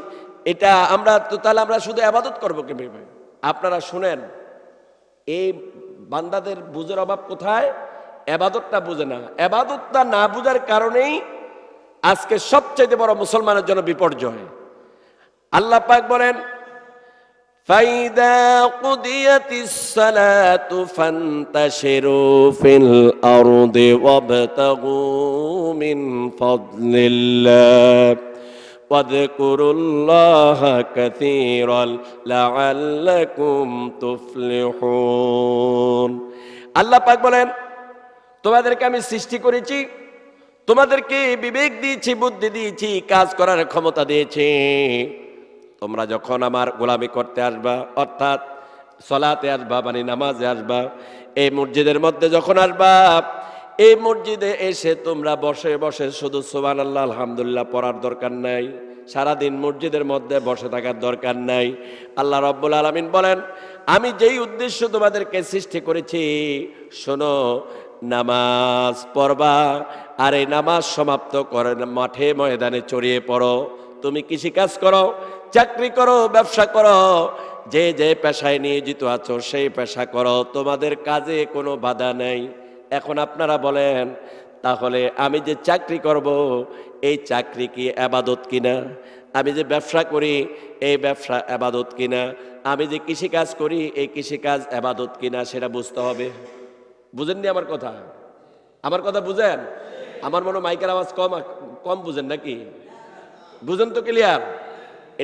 এটা আমরা তো তাহলে আমরা শুধু ইবাদত করবো কিভাবে? আপনারা শুনেন, এই বান্দাদের বুঝের অভাব কোথায়? ইবাদতটা বুঝে না। ইবাদতটা না বুঝার কারণেই আজকে সবচেয়ে বড় মুসলমানের জন্য বিপর্যয়। আল্লাহ পাক বলেন ফাইদা কুদিয়াতিস সালাতু ফান্তাশিরু ফিল আরদি ওয়াবতাগু মিন ফাদলিল্লাহ ওয়াযকুরুল্লাহা কাসীরান লাআল্লাকুম তুফলিহুন। আল্লাহ পাক বলেন তোমাদেরকে আমি সৃষ্টি করেছি, তোমাদেরকে বিবেক দিয়েছি, বুদ্ধি দিয়েছি, কাজ করার ক্ষমতা দিয়েছি। তোমরা যখন আমার গোলামি করতে আসবা, অর্থাৎ সলাতে আসবা, মানে নামাজে আসবা, এই মসজিদের মধ্যে যখন আসবা, এই মসজিদে এসে তোমরা বসে বসে শুধু সুবহানাল্লাহ আলহামদুলিল্লাহ পড়ার দরকার নাই, সারাদিন মসজিদের মধ্যে বসে থাকার দরকার নাই। আল্লাহ রাব্বুল আলামিন বলেন আমি যেই উদ্দেশ্য তোমাদেরকে সৃষ্টি করেছি, শোনো, নামাজ পড়বা, আর এই নামাজ সমাপ্ত করে মাঠে ময়দানে ছড়িয়ে পড়ো। তুমি কৃষিকাজ করো, চাকরি করো, ব্যবসা করো, যে যে পেশায় নিয়োজিত আছো সেই পেশা করো, তোমাদের কাজে কোনো বাধা নেই। এখন আপনারা বলেন তাহলে আমি যে চাকরি করব এই চাকরি কি ইবাদত কিনা? আমি যে ব্যবসা করি এই ব্যবসা ইবাদত কিনা? আমি যে কৃষিকাজ করি এই কৃষিকাজ ইবাদত কিনা সেটা বুঝতে হবে। বুঝেননি আমার কথা? আমার কথা বুঝেন? আমার মনে হয় মাইকের আওয়াজ কম বুঝেন নাকি? বুঝেন তো ক্লিয়ার?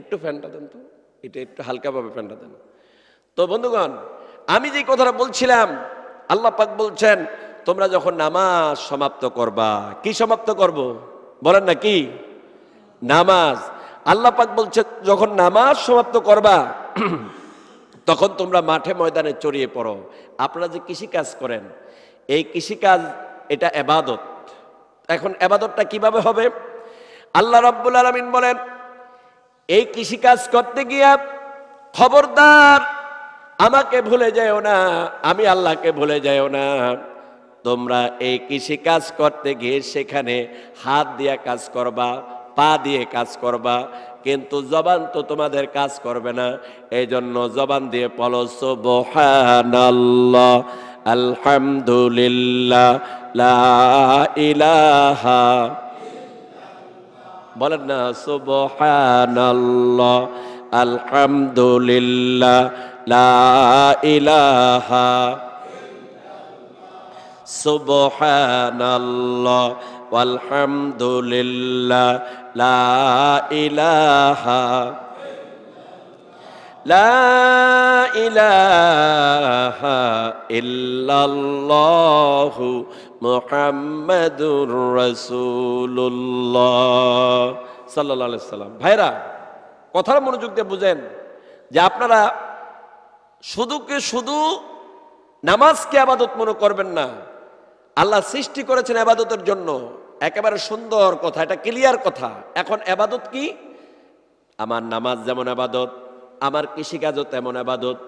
একটু ফ্যানটা দেন তো, এটা একটু হালকাভাবে ফ্যানটা দেন তো। বন্ধুগণ, আমি যে কথাটা বলছিলাম, আল্লাহ পাক বলছেন তোমরা যখন নামাজ সমাপ্ত করবা, কি সমাপ্ত করব বলেন না কি? নামাজ। আল্লাহ পাক বলছে যখন নামাজ সমাপ্ত করবা তখন তোমরা মাঠে ময়দানে ছড়িয়ে পড়ো। আপনারা যে কৃষিকাজ করেন এই কৃষিকাজ এটা ইবাদত। এখন ইবাদতটা কিভাবে হবে? আল্লাহ রাব্বুল আলামিন বলেন এই কৃষিকাজ করতে গিয়া খবরদার আমাকে ভুলে যাও না, আমি আল্লাহকে ভুলে যাও না। তোমরা এই কৃষিকাজ করতে গিয়ে সেখানে হাত দিয়ে কাজ করবা, পা দিয়ে কাজ করবা, কিন্তু জবান তো তোমাদের কাজ করবে না। এই জন্য জবান দিয়ে বলো সুবহানাল্লাহ আলহামদুলিল্লাহ লা ইলাহা, বলেন না সুবহানাল্লাহ আলহামদুলিল্লাহ লা ইলাহা, সুবহানাল্লাহ ওয়ালহামদুলিল্লাহ লা ইলাহা, লা ইলাহা ইল্লাল্লাহু মুহাম্মাদুর রাসূলুল্লাহ সাল্লাল্লাহু আলাইহি সাল্লাম। ভাইরা, কথার মনোযোগ দিয়ে বুঝেন যে আপনারা শুধু নামাজকে ইবাদত মনে করবেন না। আল্লাহ সৃষ্টি করেছেন ইবাদতের জন্য, একেবারে সুন্দর কথা, এটা ক্লিয়ার কথা। এখন ইবাদত কি? আমার নামাজ যেমন ইবাদত, আমার কৃষিকাজও তেমন ইবাদত,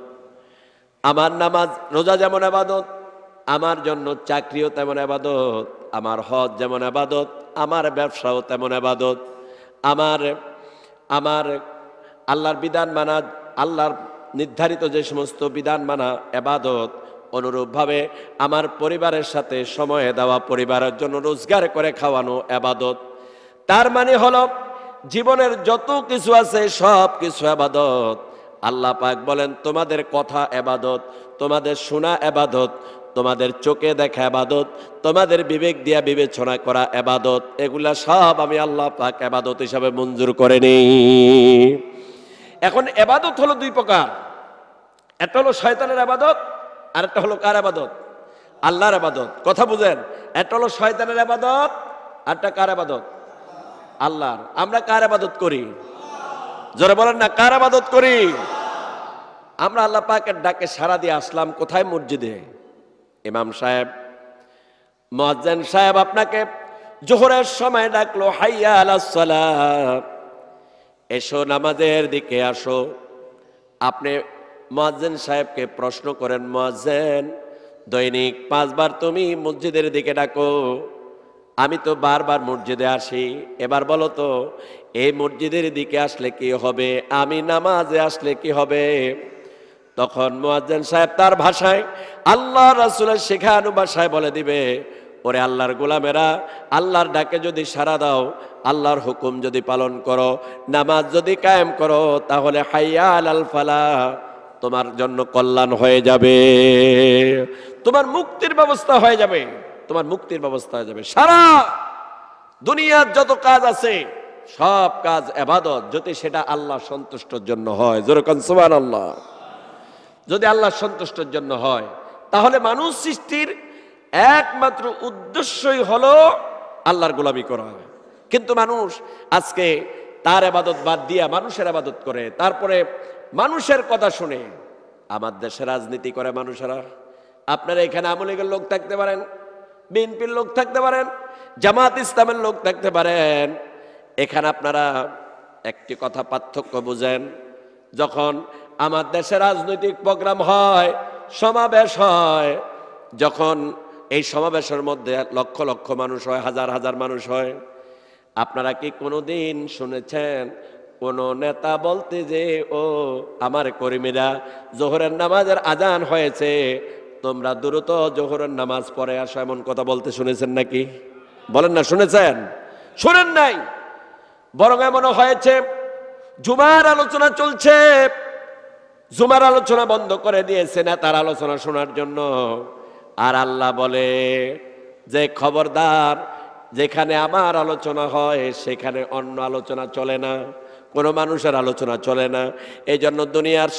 আমার নামাজ রোজা যেমন ইবাদত, আমার জন্য চাকরিও তেমন ইবাদত, আমার হজ যেমন ইবাদত, আমার ব্যবসাও তেমন ইবাদত, আমার আল্লাহর বিধান মানা, আল্লাহর নির্ধারিত যে সমস্ত বিধান মানা ইবাদত, অনুরূপভাবে আমার পরিবারের সাথে সময় দেওয়া, পরিবারের জন্য রোজগার করে খাওয়ানো ইবাদত। তার মানে হলো জীবনের যত কিছু আছে সব কিছু ইবাদত। আল্লাহ পাক বলেন তোমাদের কথা ইবাদত, তোমাদের শোনা ইবাদত, তোমাদের চোখে দেখা ইবাদত, তোমাদের বিবেক দিয়া বিবেচনা করা ইবাদত। এগুলা সব আমি আল্লাহ পাক ইবাদত হিসাবে মঞ্জুর করে নেই। এখন ইবাদত হলো দুই প্রকার, একটা হলো শয়তানের ইবাদত, আর একটা হলো কার ইবাদত? আল্লাহর ইবাদত। কথা বুঝেন? একটা হলো শয়তানের ইবাদত, আর একটা কার ইবাদত? আল্লাহর। আমরা কার ইবাদত করি? জোরে বলেন না, কার ইবাদত করি? আমরা আল্লাহ পাকের ডাকে সাড়া দিয়ে আসলাম কোথায়? মসজিদে। ইমাম সাহেব, মুয়াজ্জিন সাহেব আপনাকে জোহরের সময় ডাকলো, হাইয়া আলাস সালাহ, এসো নামাজের দিকে আসো। আপনি মুয়াজ্জিন সাহেবকে প্রশ্ন করেন, মুয়াজ্জিন দৈনিক 5 বার তুমি মসজিদের দিকে ডাকো, আমি তো বারবার মসজিদে আসি, এবার বলো তো এই মসজিদের দিকে আসলে কি হবে, আমি নামাজে আসলে কি হবে? তখন মুয়াজ্জিন সাহেব তার ভাষায়, আল্লাহ রাসূলের শেখানো ভাষায় বলে দিবে, ওরে আল্লাহর গোলামেরা, আল্লাহর ডাকে যদি সাড়া দাও, আল্লাহর হুকুম যদি পালন করো, নামাজ যদি কায়েম করো, তাহলে হাইয়া আলাল ফালাহ, তোমার জন্য কল্যাণ হয়ে যাবে, তোমার মুক্তির ব্যবস্থা হয়ে যাবে, তোমার মুক্তির ব্যবস্থা হয়ে যাবে। সারা দুনিয়ার যত কাজ আছে সব কাজ ইবাদত, যদি সেটা আল্লাহ সন্তুষ্টর জন্য হয়। জোরে কোন সুবহানাল্লাহ। যদি আল্লাহ সন্তুষ্টর জন্য হয়, তাহলে মানুষ সৃষ্টির একমাত্র উদ্দেশ্যই হলো আল্লাহর গোলামি করা। কিন্তু মানুষ আজকে তার ইবাদত বাদ দিয়া মানুষের ইবাদত করে, তারপরে মানুষের কথা শুনে আমার দেশে রাজনীতি করে মানুষেরা। আপনারা এখানে আওয়ামী লীগের লোক থাকতে পারেন, বিএনপির লোক থাকতে পারেন, জামাত ইসলামের লোক থাকতে পারেন। এখানে আপনারা একটি কথা পার্থক্য বুঝেন, যখন আমার দেশে রাজনৈতিক প্রোগ্রাম হয়, সমাবেশ হয়, যখন এই সমাবেশের মধ্যে লক্ষ লক্ষ মানুষ হয়, হাজার হাজার মানুষ হয়, আপনারা কি কোনোদিন শুনেছেন কোন নেতা বলতে যে ও আমার কর্মীরা জোহরের নামাজের আজান হয়েছে, তোমরা দ্রুত জোহরের নামাজ পড়ে আসো, এমন কথা বলতে শুনেছেন নাকি? বলেন না, শুনেছেন? শুনেন নাই। বরং এমনও হয়েছে জুমার আলোচনা চলছে, জুমার আলোচনা বন্ধ করে দিয়েছে নেতার আলোচনা শোনার জন্য। আর আল্লাহ বলে যে খবরদার, যেখানে আমার আলোচনা হয় সেখানে অন্য আলোচনা চলে না, কোনো মানুষের আলোচনা চলে না। এই জন্য দুনিয়ার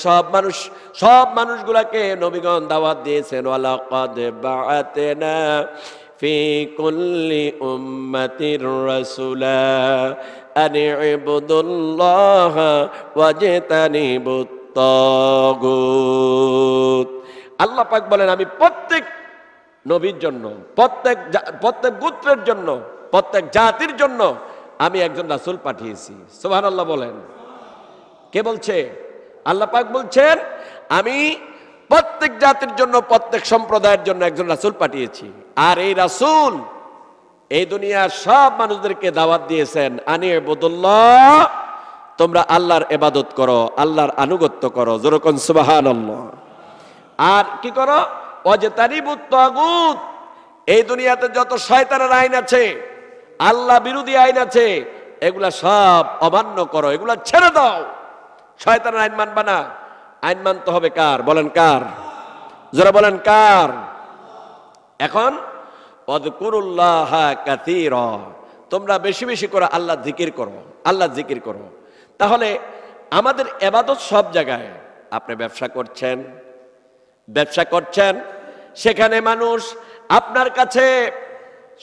সব মানুষগুলাকে নবীগণ দাওয়াত দিয়েছেন, ওয়ালাকাদ বাআতনা ফি কুল্লি উম্মাতির রাসূলা আন ইবুদুল্লাহ ওয়াজতানিবুত তাগুত। আল্লাহ পাক বলেন, আমি প্রত্যেক নবীর জন্য, প্রত্যেক গোত্রের জন্য, প্রত্যেক জাতির জন্য আমি একজন রাসূল পাঠিয়েছি। সুবহানাল্লাহ বলেন। কে বলছে? আল্লাহ পাক বলছেন, আমি প্রত্যেক জাতির জন্য, প্রত্যেক সম্প্রদায়ের জন্য একজন রাসূল পাঠিয়েছি। আর এই রাসূল এই দুনিয়ার সব মানুষদেরকে দাওয়াত দিয়েছেন, আনি ইবুদুল্লাহ, তোমরা আল্লাহর ইবাদত করো, আল্লাহর আনুগত্য করো। জোরে কোন সুবহানাল্লাহ। আর কি করো? ওয়াজতানিবুত তাগুত, এই দুনিয়াতে যত শয়তানের আইন আছে, আল্লাহ বিরোধী আইন আছে, এগুলা সব অমান্য করো, এগুলা ছেড়ে দাও। শয়তানের আইন মানবা না। আইন মানতে হবে কার? বলেন কার? যারা বলেন কার? এখন ওয়াযকুরুল্লাহা কাসীরা, তোমরা বেশি বেশি করে আল্লাহ জিকির করো, আল্লাহ জিকির করো। তাহলে আমাদের ইবাদত সব জায়গায়। আপনি ব্যবসা করছেন, সেখানে মানুষ আপনার কাছে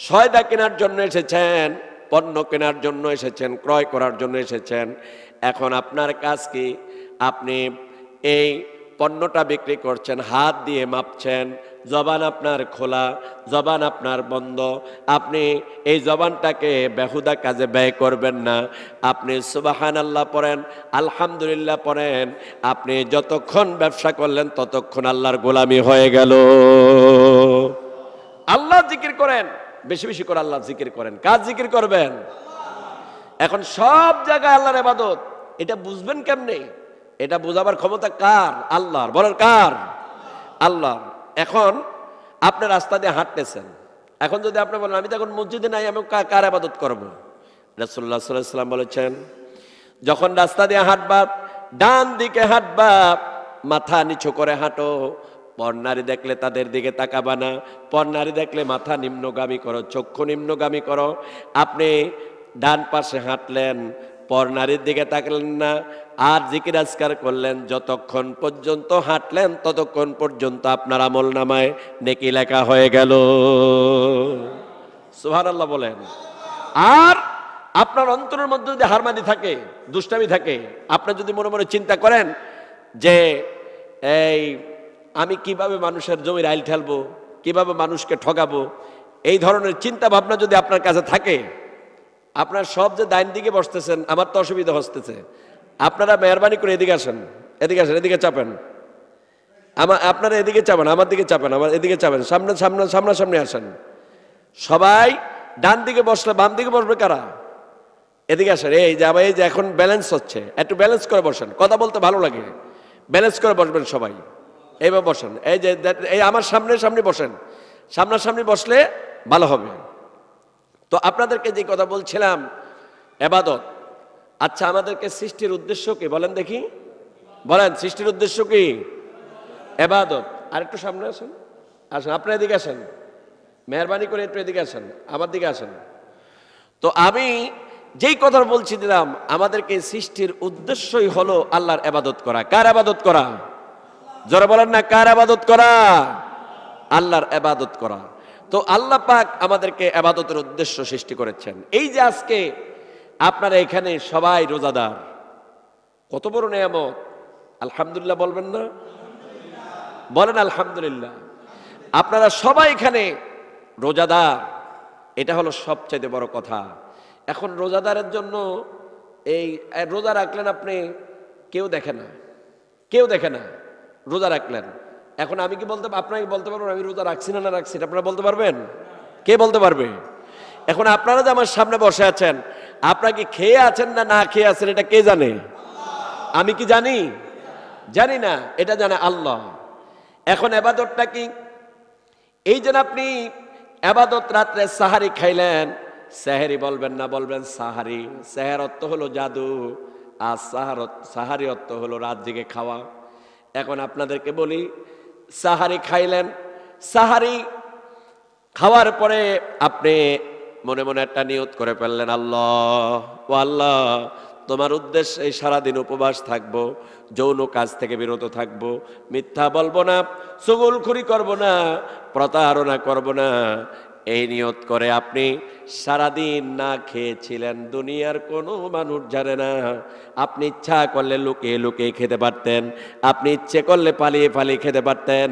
সয়দা কেনার জন্য এসেছেন, পণ্য কেনার জন্য এসেছেন, ক্রয় করার জন্য এসেছেন। এখন আপনার কাজ কি? আপনি এই পণ্যটা বিক্রি করছেন, হাত দিয়ে মাপছেন, জবান আপনার খোলা, জবান আপনার বন্ধ। আপনি এই জবানটাকে বেহুদা কাজে ব্যয় করবেন না। আপনি সুবহানাল্লাহ পড়েন, আলহামদুলিল্লাহ পড়েন। আপনি যতক্ষণ ব্যবসা করলেন ততক্ষণ আল্লাহর গোলামি হয়ে গেল। আল্লাহ জিকির করেন, বেশি বেশি করে আল্লাহ জিকির করেন। কাজ জিকির করবেন। এখন সব জায়গায় আল্লাহর ইবাদত। এটা বুঝবেন কেমনে? এটা বোঝাবার ক্ষমতা কার? আল্লাহর। বলেন কার? আল্লাহর। এখন আপনি রাস্তা দিয়ে হাঁটতেছেন, এখন যদি আপনি বলেন আমি তো এখন মসজিদে নাই, আমি কার ইবাদত করব? রাসূলুল্লাহ সাল্লাল্লাহু আলাইহি ওয়াসাল্লাম বলেছেন, যখন রাস্তা দিয়ে হাঁটবা, ডান দিকে হাঁটবা, মাথা নিচু করে হাঁটো। পরনারী দেখলে তাদের দিকে তাকাবা না। পরনারী দেখলে মাথা নিম্নগামী করো, চক্ষু নিম্নগামী করো। আপনি ডান পাশে হাঁটলেন, পরনারীর দিকে তাকালেন না, আর জিকির আজকার করলেন। যতক্ষণ পর্যন্ত হাঁটলেন ততক্ষণ পর্যন্ত আপনার আমল নামায় নেকি লেখা হয়ে গেল। সুবহানাল্লাহ বলেন। আর আপনার অন্তরের মধ্যে যদি হারমানি থাকে, দুষ্টামি থাকে, আপনি যদি মনে মনে চিন্তা করেন যে এই আমি কিভাবে মানুষের জমির আইল ঠেলবো, কিভাবে মানুষকে ঠকাবো, এই ধরনের চিন্তা ভাবনা যদি আপনার কাছে থাকে, আপনার সব যে ডাইন দিকে বসতেছেন, আমার তো অসুবিধা হচ্ছে, আপনারা মেহরবানি করে এদিকে আসেন, এদিকে আসেন, এদিকে চাপেন। আপনারা এদিকে চাপেন, আমার দিকে চাপেন, আমার এদিকে চাপেন, সামনাসামনি আসেন। সবাই ডান দিকে বসলে বাম দিকে বসবে কারা? এদিকে আসেন। এই যে আবার এই যে এখন ব্যালেন্স হচ্ছে, একটু ব্যালেন্স করে বসেন, কথা বলতে ভালো লাগে, ব্যালেন্স করে বসবেন সবাই। এইভাবে বসেন। এই যে এই আমার সামনে বসেন, সামনাসামনি বসলে ভালো হবে। তো আপনাদেরকে যে কথা বলছিলাম, ইবাদত। আচ্ছা, আমাদেরকে সৃষ্টির উদ্দেশ্য কি বলেন দেখি? বলেন, সৃষ্টির উদ্দেশ্য কি? ইবাদত। আর একটু সামনে আসেন, আসেন, আপনার এদিকে আসেন, মেহরবানি করে একটু এদিকে আসেন, আমার দিকে আসেন। তো আমি যেই কথা বলছি দিলাম, আমাদেরকে সৃষ্টির উদ্দেশ্যই হলো আল্লাহর ইবাদত করা। কার ইবাদত করা? জোরে বলেন না, কার ইবাদত করা? আল্লাহর ইবাদত করা। তো আল্লাহ পাক আমাদেরকে ইবাদতের উদ্দেশ্য সৃষ্টি করেছেন। এই যে আজকে আপনারা এখানে সবাই রোজাদার, কত বড় নিয়ামত! আলহামদুলিল্লাহ বলবেন না? বলেন আলহামদুলিল্লাহ। আপনারা সবাই এখানে রোজাদার, এটা হলো সবচেয়ে বড় কথা। এখন রোজাদারের জন্য এই রোজা রাখলেন আপনি, কেউ দেখে না, কেউ দেখে না, রোজা রাখলেন। এখন আমি কি বলতে, আপনাকে বলতে পারবেন আমি রোজা রাখছি না না রাখছি? আপনারা বলতে পারবেন? কে বলতে পারবে? এখন আপনারা যে আমার সামনে বসে আছেন, আপনারা কি খেয়ে আছেন না না খেয়ে আছেন, এটা কে জানে? আমি কি জানি? জানি না, এটা জানে আল্লাহ। এখন ইবাদতটা কি? এই যে আপনি ইবাদত, রাত্রে সাহারি খাইলেন, সেহরি বলবেন না, বলবেন সাহারি। সেহের অর্থ হলো জাদু, আর সাহারি অর্থ হলো রাত জেগে খাওয়া। এখন আপনাদেরকে বলি, সাহারি খাইলেন, সাহারি খাওয়ার পরে আপনি মনে মনে একটা নিয়ত করে ফেললেন, আল্লাহ ও আল্লাহ, তোমার উদ্দেশ্যে সারাদিন উপবাস থাকবো, যৌন কাজ থেকে বিরত থাকবো, মিথ্যা বলবো না, চুগলখড়ি করবো না, প্রতারণা করবো না। এই নিয়ত করে আপনি সারাদিন না খেয়েছিলেন, দুনিয়ার কোনো মানুষ জানে না। আপনি ইচ্ছা করলে লুকিয়ে লুকিয়ে খেতে পারতেন, আপনি ইচ্ছে করলে পালিয়ে পালিয়ে খেতে পারতেন,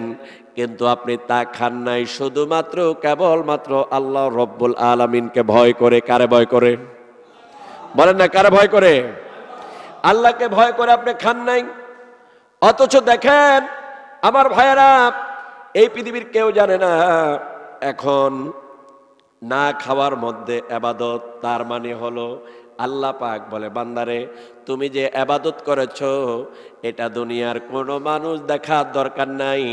কিন্তু আপনি তা খান নাই, শুধুমাত্র কেবলমাত্র আল্লাহ রব্বুল আলামিনকে ভয় করে। কারে ভয় করে? বলেন না, কারে ভয় করে? আল্লাহকে ভয় করে আপনি খান নাই। অথচ দেখেন আমার ভাইয়েরা, এই পৃথিবীর কেউ জানে না এখন না খাওয়ার মধ্যে ইবাদত। তার মানে হলো আল্লাহ পাক বলে, বান্দারে তুমি যে ইবাদত করেছো, এটা দুনিয়ার কোনো মানুষ দেখার দরকার নাই,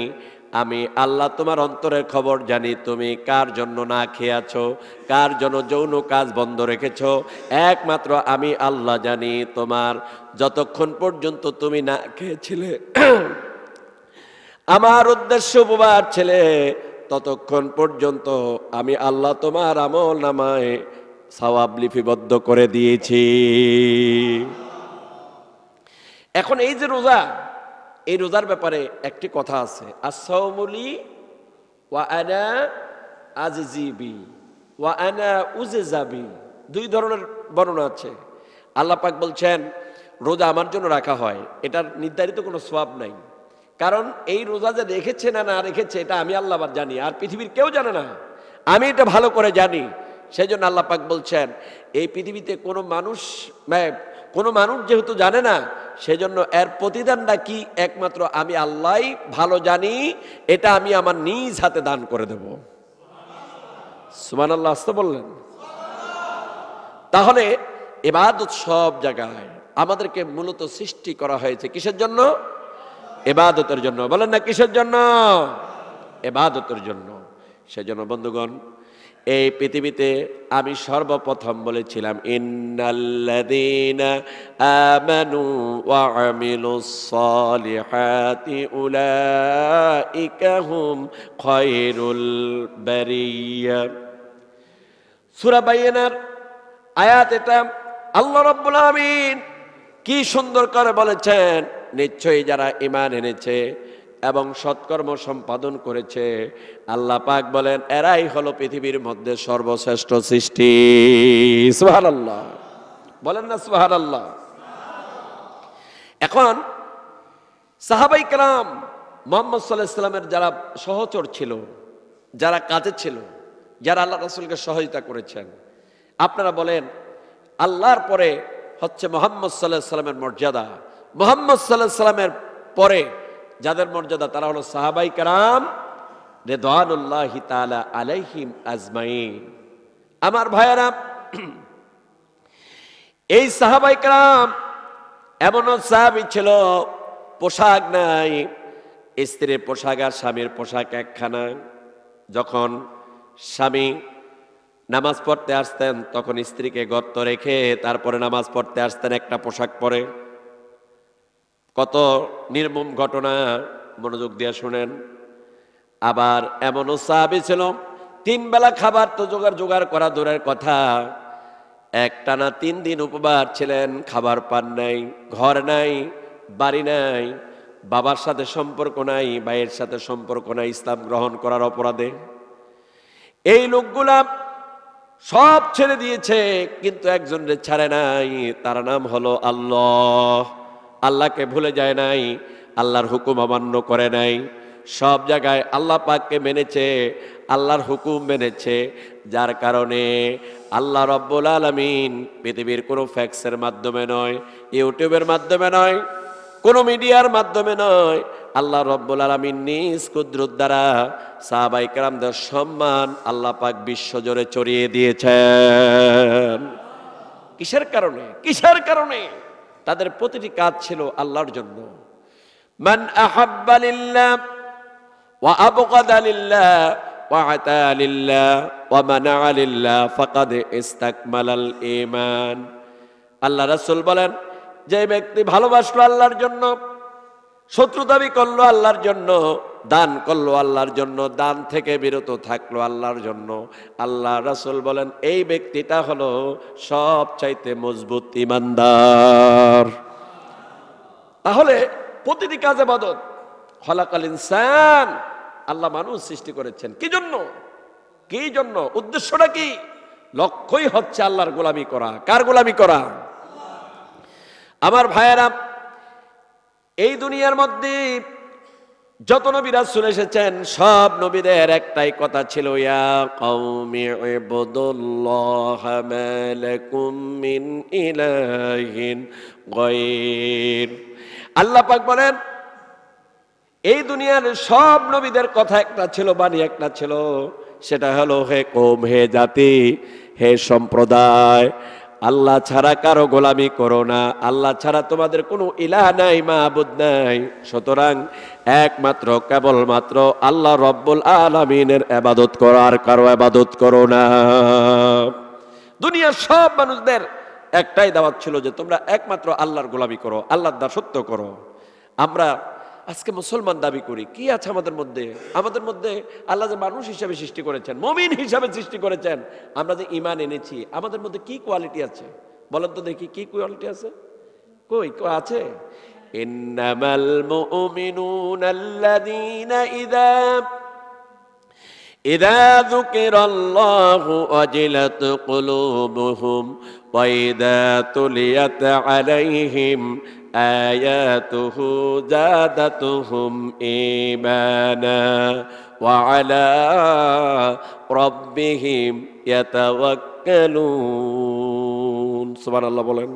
আমি আল্লাহ তোমার অন্তরের খবর জানি, তুমি কার জন্য না খেয়ে আছো, কার জন্য যৌন কাজ বন্ধ রেখেছো, একমাত্র আমি আল্লাহ জানি। তোমার যতক্ষণ পর্যন্ত তুমি না খেয়েছিলে আমার উদ্দেশ্য উপবার ছেলে, ততক্ষণ পর্যন্ত আমি আল্লাহ তোমার আমল নামায় সওয়াব লিপিবদ্ধ করে দিয়েছি। এখন এই যে রোজা, এই রোজার ব্যাপারে একটি কথা আছে, আস-সাওমুলি ওয়া আনা আজিবি ওয়া আনা উজজাবি, দুই ধরনের বর্ণনা আছে। আল্লাহ পাক বলছেন রোজা আমার জন্য রাখা হয়, এটার নির্ধারিত কোনো সওয়াব নাই, কারণ এই রোজা যে রেখেছে না না রেখেছে এটা আমি আল্লাহ জানি, আর পৃথিবীর কেউ জানে না, আমি এটা ভালো করে জানি। সেই জন্য আল্লাহ পাক বলছেন এই পৃথিবীতে কোনো মানুষ যেহেতু জানে না, সেজন্য এর প্রতিদানটা কি একমাত্র আমি আল্লাহই ভালো জানি, এটা আমি আমার নিজ হাতে দান করে দেব। সুবহানাল্লাহ আসতে বললেন। তাহলে ইবাদত সব জায়গায় আমাদেরকে মূলত সৃষ্টি করা হয়েছে কিসের জন্য? ইবাদতের জন্য। বলেন না কিসের জন্য? ইবাদতের জন্য। সেজন্য বন্ধুগণ, এই পৃথিবীতে আমি সর্বপ্রথম বলেছিলাম ইন্নাল্লাযীনা আমানু ওয়া আমিলুস সালিহাতি উলাইকা হুম খায়রুল বারিয়া। সূরা বাইয়িনার আয়াত এটা। আল্লাহ রাব্বুল আলামিন কি সুন্দর করে বলেছেন, নিশ্চয়ই যারা ঈমান এনেছে এবং সৎকর্ম সম্পাদন করেছে, আল্লাহ পাক বলেন এরাই হলো পৃথিবীর মধ্যে সর্বশ্রেষ্ঠ সৃষ্টি। সুবহানাল্লাহ বলেন না সুবহানাল্লাহ। এখন সাহাবায়ে কেরাম মুহাম্মদ সাল্লাল্লাহু আলাইহি ওয়াসাল্লামের যারা সহচর ছিল, যারা কাছে ছিল, যারা আল্লাহ রাসূলকে সহযোগিতা করেছেন, আপনারা বলেন আল্লাহর পরে হচ্ছে মুহাম্মদ সাল্লাল্লাহু আলাইহি ওয়াসাল্লামের মর্যাদা, মুহাম্মদ সাল্লাল্লাহু আলাইহি ওয়াসাল্লামের পরে যাদের মর্যাদা তারা হলো সাহাবায়ে কেরাম রিদওয়ানুল্লাহি তাআলা আলাইহিম আজমাইন। আমার ভাইয়েরা, এই সাহাবায়ে কেরাম এমন সাহাবী ছিল পোশাক নাই, স্ত্রীর পোশাক আর স্বামীর পোশাক একখানা। যখন স্বামী নামাজ পড়তে আসতেন তখন স্ত্রীকে গর্ত রেখে তারপরে নামাজ পড়তে আসতেন একটা পোশাক পরে। কত নির্মম ঘটনা, মনোযোগ দিয়ে শুনেন। আবার এমনও সাহাবী ছিল 3 বেলা খাবার তো জোগাড় করা দূরের কথা, একটানা 3 দিন উপবাস ছিলেন, খাবার পান নাই, ঘর নাই, বাড়ি নাই, বাবার সাথে সম্পর্ক নাই, ভাইয়ের সাথে সম্পর্ক নাই ইসলাম গ্রহণ করার অপরাধে। এই লোকগুলা সব ছেড়ে দিয়েছে, কিন্তু একজনের ছাড়ে নাই, তার নাম হলো আল্লাহ। আল্লাহকে ভুলে যায় নাই, আল্লাহর হুকুম অমান্য করে নাই, সব জায়গায় আল্লাহ পাককে মেনেছে, আল্লাহর হুকুম মেনেছে। যার কারণে আল্লাহ রব্বুল আলামিন পৃথিবীর কোনো ফ্যাক্সের মাধ্যমে নয়, ইউটিউবের মাধ্যমে নয়, কোনো মিডিয়ার মাধ্যমে নয়, আল্লাহ রব্বুল আলামিন নিজ কুদরত দ্বারা সাহাবায়ে কেরামদের সম্মান আল্লাহ পাক বিশ্বজুড়ে ছড়িয়ে দিয়েছেন। কিসের কারণে? কিসের কারণে? তাদের প্রতিটি কাজ ছিল আল্লাহর জন্য। মান আহাব্বা লিল্লাহ ওয়া আবগাদা লিল্লাহ ওয়া আতা লিল্লাহ ওয়া মানাআ লিল্লাহ ফাকাদ ইসতাকমালাল ঈমান। আল্লাহ রাসূল বলেন, যে ব্যক্তি ভালোবাসলো আল্লাহর জন্য, শত্রুতাবি করলো আল্লাহর জন্য, দান করলো আল্লাহর জন্য, দান থেকে বিরত থাকলো আল্লাহর জন্য, আল্লাহ রাসূল বলেন এই ব্যক্তিটা হলো সবচাইতে মজবুত ঈমানদার। তাহলে প্রতিটি কাজ ইবাদত। খলাকাল ইনসান, আল্লাহ মানুষ সৃষ্টি করেছেন কি জন্য? কি জন্য? উদ্দেশ্যটা কি? লক্ষ্যই হচ্ছে আল্লাহর গোলামি করা। কার গোলামি করা? আমার ভাইয়েরা, এই দুনিয়ার মধ্যে যত নবী রাসূল এসেছেন সব নবীদের একটাই কথা ছিল, ইয়া কওমি ইবুদুল্লাহা মা লাকুম মিন ইলাহিন গায়র। আল্লাহ পাক বলেন এই দুনিয়ার সব নবীদের কথা একটা ছিল, বাণী একটা ছিল, সেটা হলো হে কওম, হে জাতি, হে সম্প্রদায়, আল্লাহ ছাড়া কারো গোলামি করো না, আল্লাহ ছাড়া তোমাদের কোনো ইলাহ নাই, মাবুদ নাই। সুতরাং একমাত্র কেবলমাত্র আল্লাহ রব্বুল আলামিনের ইবাদত করো, আর কারো ইবাদত করো না। দুনিয়ার সব মানুষদের একটাই দাওয়াত ছিল যে তোমরা একমাত্র আল্লাহর গোলামি করো, আল্লাহর দাসত্ব করো। আমরা আজকে মুসলমান দাবি করি, কি আছে আমাদের মধ্যে? আমাদের মধ্যে আল্লাহ যে মানুষ হিসাবে সৃষ্টি করেছেন, মুমিন হিসাবে সৃষ্টি করেছেন, আমরা যে ঈমান এনেছি, আমাদের মধ্যে কি কোয়ালিটি আছে বলেন তো দেখি, কি কোয়ালিটি আছে? কই আছে? ইন্নামাল মুমিনুনা আল্লাযীনা ইযা যুকিরাল্লাহু ওয়াজিলাত কুলুবুহুম ওয়া ইযা তুলিয়াত আলাইহিম আয়াতুহু যাদাতুহুম ঈমানা ওয়া আলা রাব্বিহিম ইয়াতাওয়াক্কালুন। সুবহানাল্লাহ বলেন।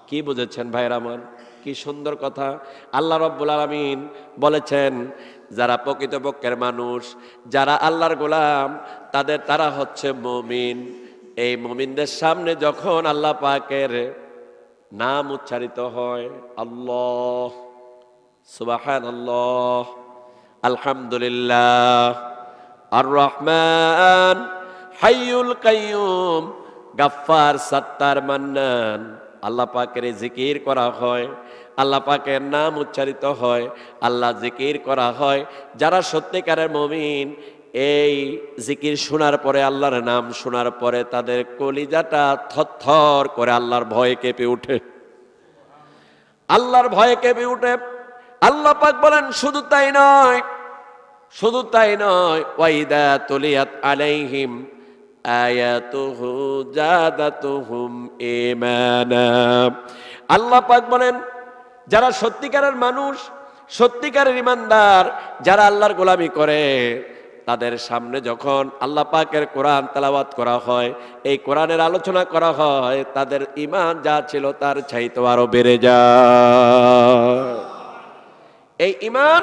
কি বুঝেছেন ভাইরা আমার? কি সুন্দর কথা। আল্লাহ রাব্বুল আলামিন বলেছেন যারা প্রকৃতপক্ষের মানুষ, যারা আল্লাহর গোলাম, তারা হচ্ছে মুমিন। এই মুমিনদের সামনে যখন আল্লাহ পাকের নাম উচ্চারিত হয়, আল্লাহ, সুবহানাল্লাহ, আলহামদুলিল্লাহ, আর রহমান, হাইয়ুল কাইয়ুম, গাফফার, সাত্তার, মান্নান, আল্লাহ পাকের জিকির করা হয়, আল্লাহ পাকের নাম উচ্চারিত হয়, আল্লাহ জিকির করা হয়। যারা সত্যিকারের মুমিন, এই জিকির শোনার পরে, আল্লাহর নাম শোনার পরে তাদের কলিজাটা থরথর করে আল্লাহর ভয়ে কেঁপে ওঠে, আল্লাহর ভয়ে কেঁপে ওঠে। আল্লাহ পাক বলেন শুধু তাই নয়, শুধু তাই নয়, ওয়াইদা তুলিয়াত আলাইহিম আয়াতুহু যাদাতুহুম ঈমানা। আল্লাহ পাক বলেন যারা সত্যিকারের মানুষ, সত্যিকারের ইমানদার, যারা আল্লাহর গোলামি করে, তাদের সামনে যখন আল্লাহ পাকের কোরআন তেলাওয়াত করা হয়, এই কোরআনের আলোচনা করা হয়, তাদের ঈমান যা ছিল তার চাইতে আরো বেড়ে যায়। এই ঈমান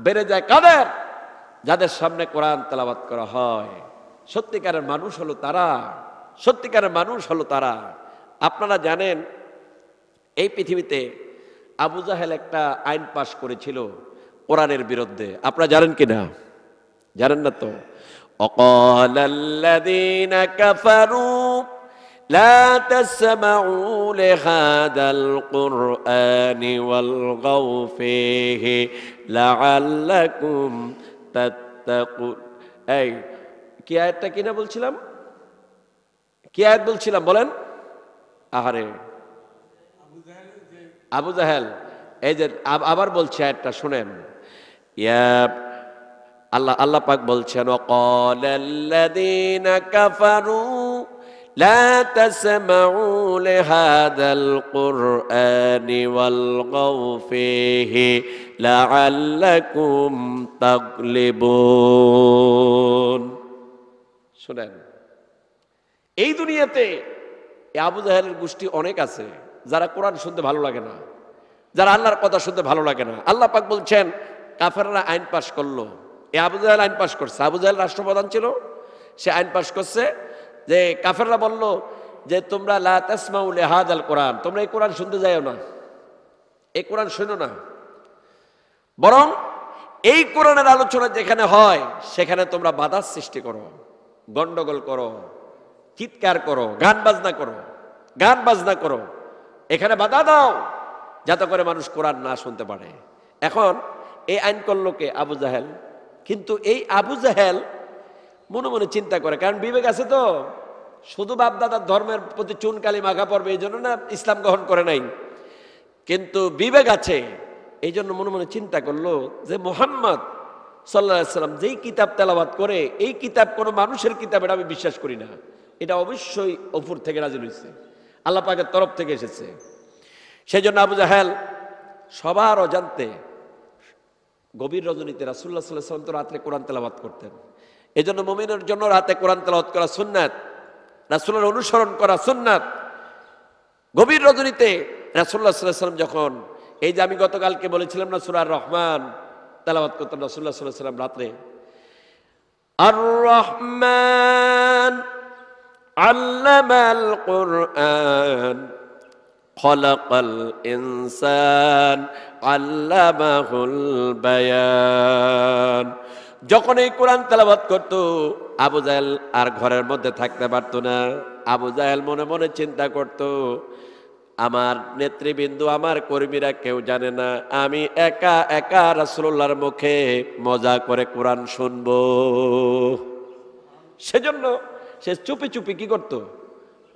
বেড়ে যায় কাদের? যাদের সামনে কোরআন তেলাওয়াত করা হয়। সত্যিকারের মানুষ হলো তারা, সত্যিকারের মানুষ হলো তারা। আপনারা জানেন এই পৃথিবীতে আবু জাহেল একটা আইন পাশ করেছিল কোরআনের বিরুদ্ধে। আপনারা জানেন কিনা? জানেন না তো? অকালাল্লাযীনা কাফারু লা তাসমাউ লিহাদাল কুরআনি ওয়ালগাউ ফীহি লাআল্লাকুম তাত্তাকুন। এই কি আয়াতটা কিনা বলছিলাম? কি আয়াত বলছিলাম বলেন? আহারে, আবু জাহেল। এই যে আবার বলছে আয়াতটা শুনেন। আল্লাহ পাক বলছেন ওয়াকালাল্লাযীনা কাফারু লা তাসমাউ লিহাদাল কুরআনি ওয়ালগাউ ফীহি লাআল্লাকুম তাগলিবুন। শুনেন, এই দুনিয়াতে আবু জাহেলের গোষ্ঠী অনেক আছে যারা কোরআন শুনতে ভালো লাগে না, যারা আল্লাহর কথা শুনতে ভালো লাগে না। আল্লাহ পাক বলছেন কাফেররা আইন পাশ করলো। এই আবু জাহেল আইন পাশ করছে। আবু জাহেল রাষ্ট্রপ্রধান ছিল, সে আইন পাশ করছে যে কাফেররা বলল যে তোমরা লা তাসমাউ লিহাদাল কোরআন, তোমরা এই কোরআন শুনতে যাও না, এই কোরআন শোনো না, বরং এই কোরআনের আলোচনা যেখানে হয় সেখানে তোমরা বাধার সৃষ্টি করো, গন্ডগোল করো, চিৎকার করো, গান বাজনা করো, গান বাজনা করো, এখানে বাধা দাও যাতে করে মানুষ কোরআন না শুনতে পারে। এখন এই আইন করলো কে? আবু জাহেল। কিন্তু এই আবু জাহেল মনে মনে চিন্তা করে, কারণ বিবেক আছে তো, শুধু বাপ দাদার ধর্মের প্রতি চুনকালি মাখা পড়বে এই জন্য না ইসলাম গ্রহণ করে নাই, কিন্তু বিবেক আছে, এই জন্য মনে মনে চিন্তা করলো যে মুহাম্মদ সাল্লাল্লাহু আলাইহি সাল্লাম যেই কিতাব তেলাওয়াত করে, এই কিতাব কোনো মানুষের কিতাব, এটা আমি বিশ্বাস করি না, এটা অবশ্যই উপর থেকে নাযিল হয়েছে, আল্লাহ পাকের তরফ থেকে এসেছে। সেই জন্য আবু জাহেল সবার অজান্তে গভীর রজনীতে রাসূলুল্লাহ সাল্লাল্লাহু আলাইহি ওয়াসাল্লাম তো রাতে কোরআন তেলাওয়াত করতেন। এই জন্য মুমিনের জন্য রাতে কোরআন তেলাওয়াত করা সুন্নাত, রাসূলের অনুসরণ করা সুন্নাত। গভীর রজনীতে রাসূলুল্লাহ সাল্লাল্লাহু আলাইহি ওয়াসাল্লাম যখন, এই যে আমি গতকালকে বলেছিলাম না সূরা আর রহমান তেলাওয়াত করতেন রাসূলুল্লাহ সাল্লাল্লাহু আলাইহি ওয়াসাল্লাম রাতে। আর রহমান আল্লামাল কুরআন খলাকাল ইনসান আল্লামাহুল বায়ান। যখন এই কোরআন তেলাওয়াত করত, আবু জাহেল আর ঘরের মধ্যে থাকতে পারত না। আবু জাহেল মনে মনে চিন্তা করত, আমার নেতৃবৃন্দ, আমার কর্মীরা কেউ জানে না, আমি একা একা রাসূলুল্লাহর মুখে মজা করে কোরআন শুনবো। সেজন্য সে চুপি চুপি কি করত,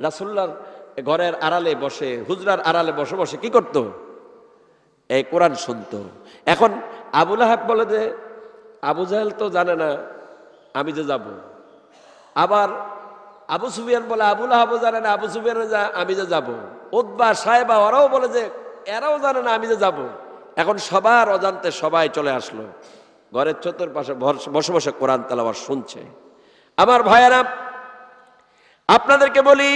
রাসূলুল্লাহর ঘরের আড়ালে বসে, হুজরার আড়ালে বসে বসে কি করত, এই কোরআন শুনতো। এখন আবু লাহাব বলে যে আবু জাহেল তো জানে না আমি যে যাব। আবার আবু সুফিয়ান বলে আবু লাহাবও জানে না আবু সুফিয়ান আমি যে যাব। উতবা সাহেবা ওরাও বলে যে এরাও জানে না আমি যে যাব। এখন সবার অজান্তে সবাই চলে আসলো, ঘরের চতুর্পাশে বসে বসে কোরআন তেলাওয়াত শুনছে। আমার ভাইয়েরা, আপনাদেরকে বলি,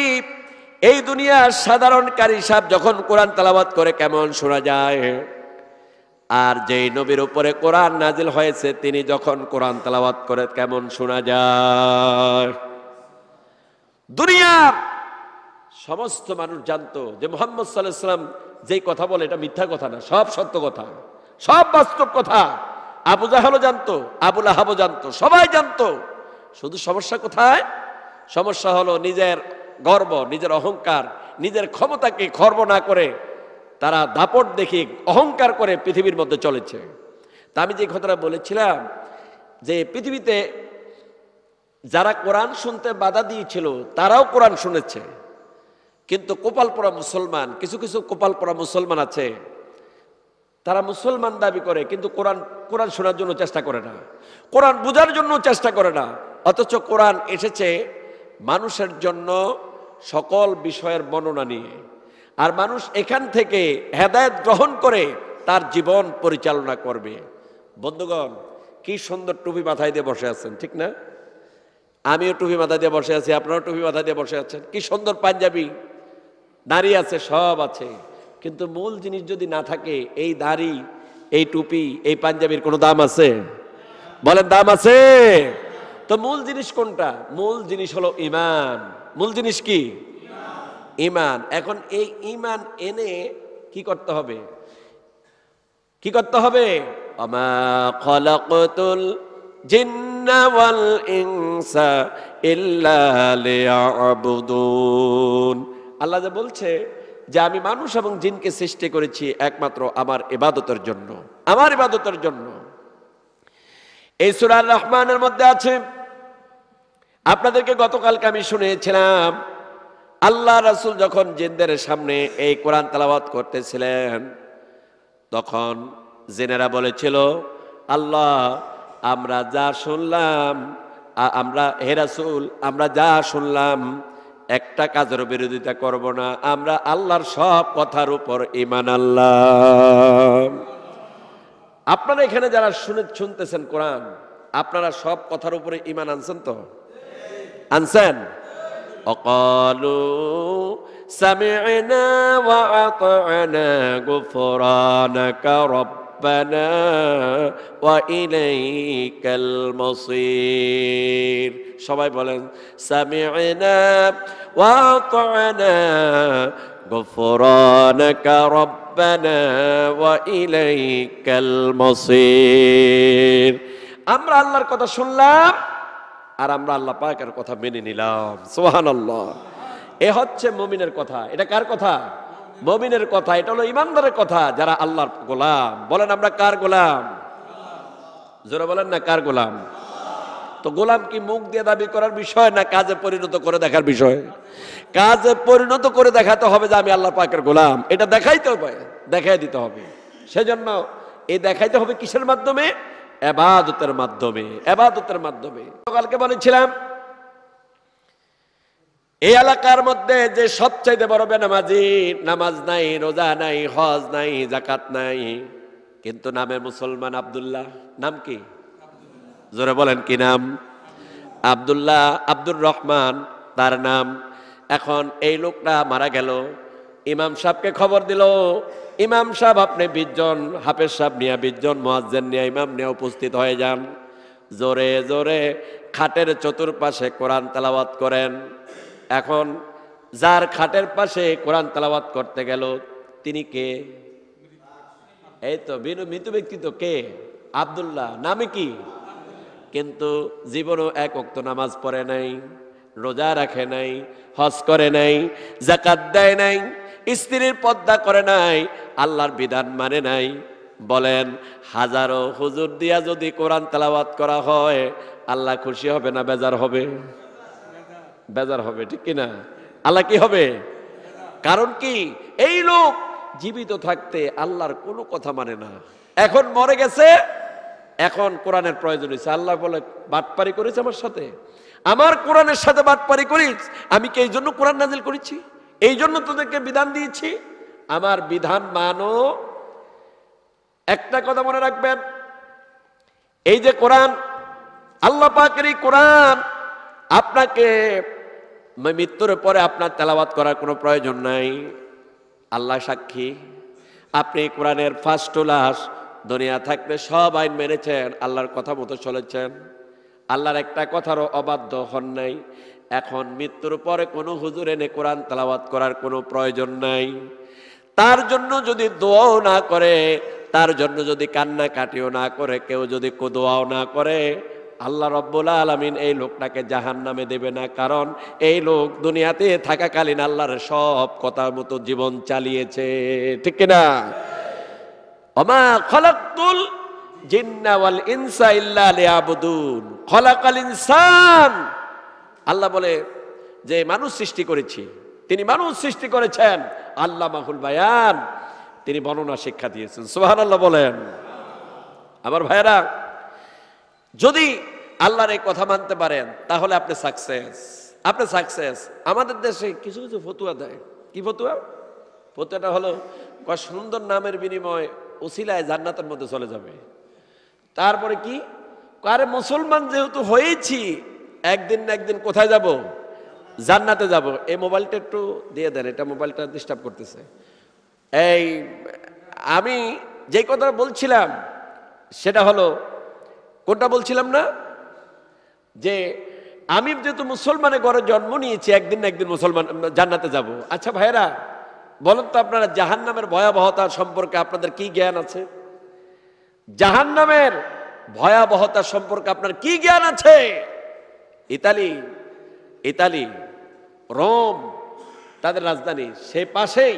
এই দুনিয়ার সাধারণ কারি সাহেব যখন কোরআন তেলাওয়াত করে কেমন শোনা যায়, আর যেই নবীর উপরে কোরআন নাজিল হয়েছে তিনি যখন কোরআন তেলাওয়াত করে কেমন শোনা যায়। দুনিয়ার সমস্ত মানুষ জানতো যে মুহাম্মদ সাল্লাল্লাহু আলাইহি ওয়াসাল্লাম যেই কথা বলে এটা মিথ্যা কথা না, সব সত্য কথা, সব বাস্তব কথা। আবু জাহেলও জানতো, আবু লাহাবও জানতো, সবাই জানতো। শুধু সমস্যা কোথায়? সমস্যা হলো নিজের গর্ব, নিজের অহংকার, নিজের ক্ষমতাকে খর্ব না করে তারা দাপট দেখি অহংকার করে পৃথিবীর মধ্যে চলেছে। তা আমি যে কথাটা বলেছিলাম যে পৃথিবীতে যারা কোরআন শুনতে বাধা দিয়েছিল তারাও কোরআন শুনেছে, কিন্তু কপালপোড়া মুসলমান, কিছু কিছু কপালপোড়া মুসলমান আছে, তারা মুসলমান দাবি করে কিন্তু কোরআন শোনার জন্য চেষ্টা করে না, কোরআন বোঝার জন্য চেষ্টা করে না। অথচ কোরআন এসেছে মানুষের জন্য সকল বিষয়ের বর্ণনা নিয়ে, আর মানুষ এখান থেকে হেদায়েত গ্রহণ করে তার জীবন পরিচালনা করবে। বন্ধুগণ, কি সুন্দর টুপি মাথায় দিয়ে বসে আছেন, ঠিক না? আমিও টুপি মাথায় দিয়ে বসে আছি, আপনারাও টুপি মাথায় দিয়ে বসে আছেন। কি সুন্দর পাঞ্জাবি, দাড়ি আছে, সব আছে, কিন্তু মূল জিনিস যদি না থাকে, এই দাড়ি, এই টুপি, এই পাঞ্জাবির কোনো দাম আছে? বলেন, দাম আছে? তো মূল জিনিস কোনটা? মূল জিনিস হলো ঈমান। মূল জিনিস কি? ঈমান। এখন এই ঈমান এনে কি করতে হবে? কি করতে হবে? আমা খালাকতুল জিন্না ওয়াল ইনসা ইল্লা লিয়াবুদুন। আল্লাহ যে বলছে যে আমি মানুষ এবং জিনকে সৃষ্টি করেছি একমাত্র আমার ইবাদতের জন্য, আমার ইবাদতের জন্য। এই সূরা রহমানের মধ্যে আছে, আপনাদেরকে গতকালকে আমি শুনিয়েছিলাম, আল্লাহ রাসূল যখন জিনদের সামনে এই কোরআন তেলাওয়াত করতেছিলেন তখন জিনেরা বলেছিল, আল্লাহ আমরা যা শুনলাম, আমরা হে রাসূল আমরা যা শুনলাম একটা কাজের বিরোধিতা করব না, আমরা আল্লাহর সব কথার উপর ঈমান আনলাম। আপনারা এখানে যারা শুনতেছেন কোরআন, আপনারা সব কথার উপরে ঈমান আনছেন তো? আনছেন? অকালু সামি'না ওয়া আতা'না গুফরানাকা রব্বানা ওয়া ইলাইকাল মাসির। সবাই বলেন, সামি'না ওয়া আতা'না গুফরানাকা রব্বানা ওয়া ইলাইকাল মাসির। আমরা আল্লাহর কথা শুনলাম আর আমরা আল্লাহ পাকের কথা মেনে নিলাম। সুবহানাল্লাহ। এ হচ্ছে মুমিনের কথা। এটা কার কথা? মুমিনের কথা। এটা হলো ঈমানদারের কথা, যারা আল্লাহর গোলাম। বলেন, আমরা কার গোলাম? জোরে বলেন না, কার গোলাম? তো গোলাম কি মুখ দিয়ে দাবি করার বিষয় না কাজে পরিণত করে দেখার বিষয়? কাজে পরিণত করে দেখাতে হবে যে আমি আল্লাহ পাকের গোলাম, এটা দেখাইতে হবে, দেখাই দিতে হবে। সেজন্য এই দেখাইতে হবে কিসের মাধ্যমে? ইবাদতের মাধ্যমে। ইবাদতের মাধ্যমে। কালকে বলেছিলাম, এই এলাকার মধ্যে যে সবচাইতে বড় বেনামাজি, নামাজ নাই, রোজা নাই, হজ নাই, যাকাত নাই, কিন্তু নামে মুসলমান, আব্দুল্লাহ। নাম কি? জোরে বলেন, কি নাম? আব্দুল্লাহ, আব্দুর রহমান তার নাম। এখন এই লোকটা মারা গেল, ইমাম সাহেবকে খবর দিল, ইমাম সাহেব আপনি 20 জন, হাফেজ সাহেব নিয়ে 20 জন, মুয়াজ্জিন নিয়ে, ইমাম নিয়ে উপস্থিত হয়ে যান। জোরে জোরে খাটের চতুর্পাশে কোরআন তেলাওয়াত করেন। এখন যার খাটের পাশে কোরআন তেলাওয়াত করতে গেল তিনি কে? এই তো মৃত ব্যক্তি তো কে? আব্দুল্লাহ নামে কি, কিন্তু জীবনও এক ওয়াক্ত নামাজ পড়ে নাই, রোজা রাখে নাই, হজ করে নাই, যাকাত দেয় নাই, স্ত্রীর পর্দা করে নাই, আল্লাহর বিধান মানে নাই। বলেন হাজারো হুজুর দিয়া যদি কোরআন তেলাওয়াত করা হয় আল্লাহ খুশি হবে না বেজার হবে? বেজার হবে, ঠিক কিনা? আল্লাহ কি হবে? কারণ কি, এই লোক জীবিত থাকতে আল্লাহর কোনো কথা মানে না, এখন মরে গেছে, এখন কোরআনের প্রয়োজন হয়েছে। আল্লাহ বলে বাটপারি করেছে আমার সাথে, আমার কোরআনের সাথে বাটপারি করিস, আমি কি এই জন্য কোরআন নাজিল করেছি? এই জন্য তোদেরকে বিধান দিয়েছি, আমার বিধান মানো। একটা কথা মনে রাখবেন, এই যে কোরআন, আল্লাহ পাকের এই কোরআন আপনাকে মৃত্যুর পরে আপনার তেলাওয়াত করার কোনো প্রয়োজন নাই। আল্লাহ সাক্ষী, আপনি কোরআনের ফার্স্ট টু লাস্ট দুনিয়া থাকতে সব আইন মেনেছেন, আল্লাহর কথা মতো চলেছেন, আল্লাহর একটা কথারও অবাধ্য হন নাই। এখন মৃত্যুর পরে কোনো হুজুর এনে কোরআন তেলাওয়াত করার কোনো প্রয়োজন নাই। তার জন্য যদি দোয়াও না করে, তার জন্য যদি কান্না কাটিও না করে, কেউ যদি দোয়াও না করে, আল্লাহ রব্বুল আলামিন এই লোকটাকে জাহান্নামে দেবে না। কারণ এই লোক দুনিয়াতে থাকাকালীন আল্লাহর সব কথার মতো জীবন চালিয়েছে, ঠিক কিনা? ওমা খালাকতুল জিন্না ওয়াল ইনসা ইল্লা লিয়াবুদুন, খালাকাল ইনসান। আল্লাহ বলে যে মানুষ সৃষ্টি করেছি, তিনি মানুষ সৃষ্টি করেছেন, আল্লামাহুল বায়ান, তিনি বর্ণনা শিক্ষা দিয়েছেন। সুবহানাল্লাহ বলেন। আমার ভাইয়েরা, যদি আল্লাহর এই কথা মানতে পারেন তাহলে আপনি সাকসেস, আপনি সাকসেস। আমাদের দেশে কিছু কিছু ফতুয়া দেয়। কি ফতুয়া? ফতুয়াটা হলো সুন্দর নামের বিনিময়ে উসিলায় জান্নাতের মধ্যে চলে যাবে। তারপরে কি, আরে মুসলমান যেহেতু হয়েছি, একদিন না একদিন কোথায় যাব? জান্নাতে যাব। এই মোবাইলটা একটু দিয়ে দেন, এটা মোবাইলটা ডিস্টার্ব করতেছে। এই আমি যে কথা বলছিলাম সেটা হলো, কোনটা বলছিলাম না, যে আমি যেহেতু মুসলমানের ঘরে জন্ম নিয়েছি, একদিন না একদিন মুসলমান জান্নাতে যাব। আচ্ছা ভাইয়েরা, বলেন তো আপনারা জাহান্নামের ভয়াবহতা সম্পর্কে আপনাদের কি জ্ঞান আছে? জাহান্নামের ভয়াবহতা সম্পর্কে আপনার কি জ্ঞান আছে? ইতালি রোম তাদের রাজধানী, সে পাশেই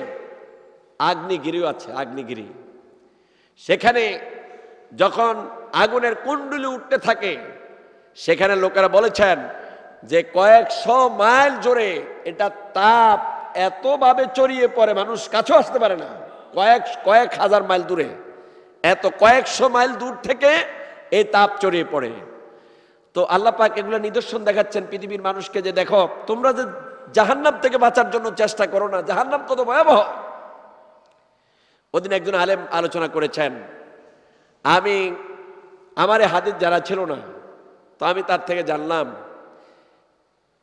আগ্নেয়গিরিও আছে, আগ্নেয়গিরি। সেখানে যখন আগুনের কুণ্ডলি উঠতে থাকে, সেখানে লোকেরা বলেছেন যে কয়েকশো মাইল জোরে এটা তাপ এতভাবে ছড়িয়ে পড়ে মানুষ কাছেও আসতে পারে না, কয়েক হাজার মাইল দূরে, এত কয়েকশো মাইল দূর থেকে এই তাপ ছড়িয়ে পড়ে। তো আল্লাহ পাক এগুলো নিদর্শন দেখাচ্ছেন পৃথিবীর মানুষকে, যে দেখো তোমরা যে জাহান্নাম থেকে বাঁচার জন্য চেষ্টা করো না, জাহান্নাম কত ভয়াবহ। ওদিন একজন আলেম আলোচনা করেছেন, আমার হাদিস জানা ছিল না, তো আমি তার থেকে জানলাম।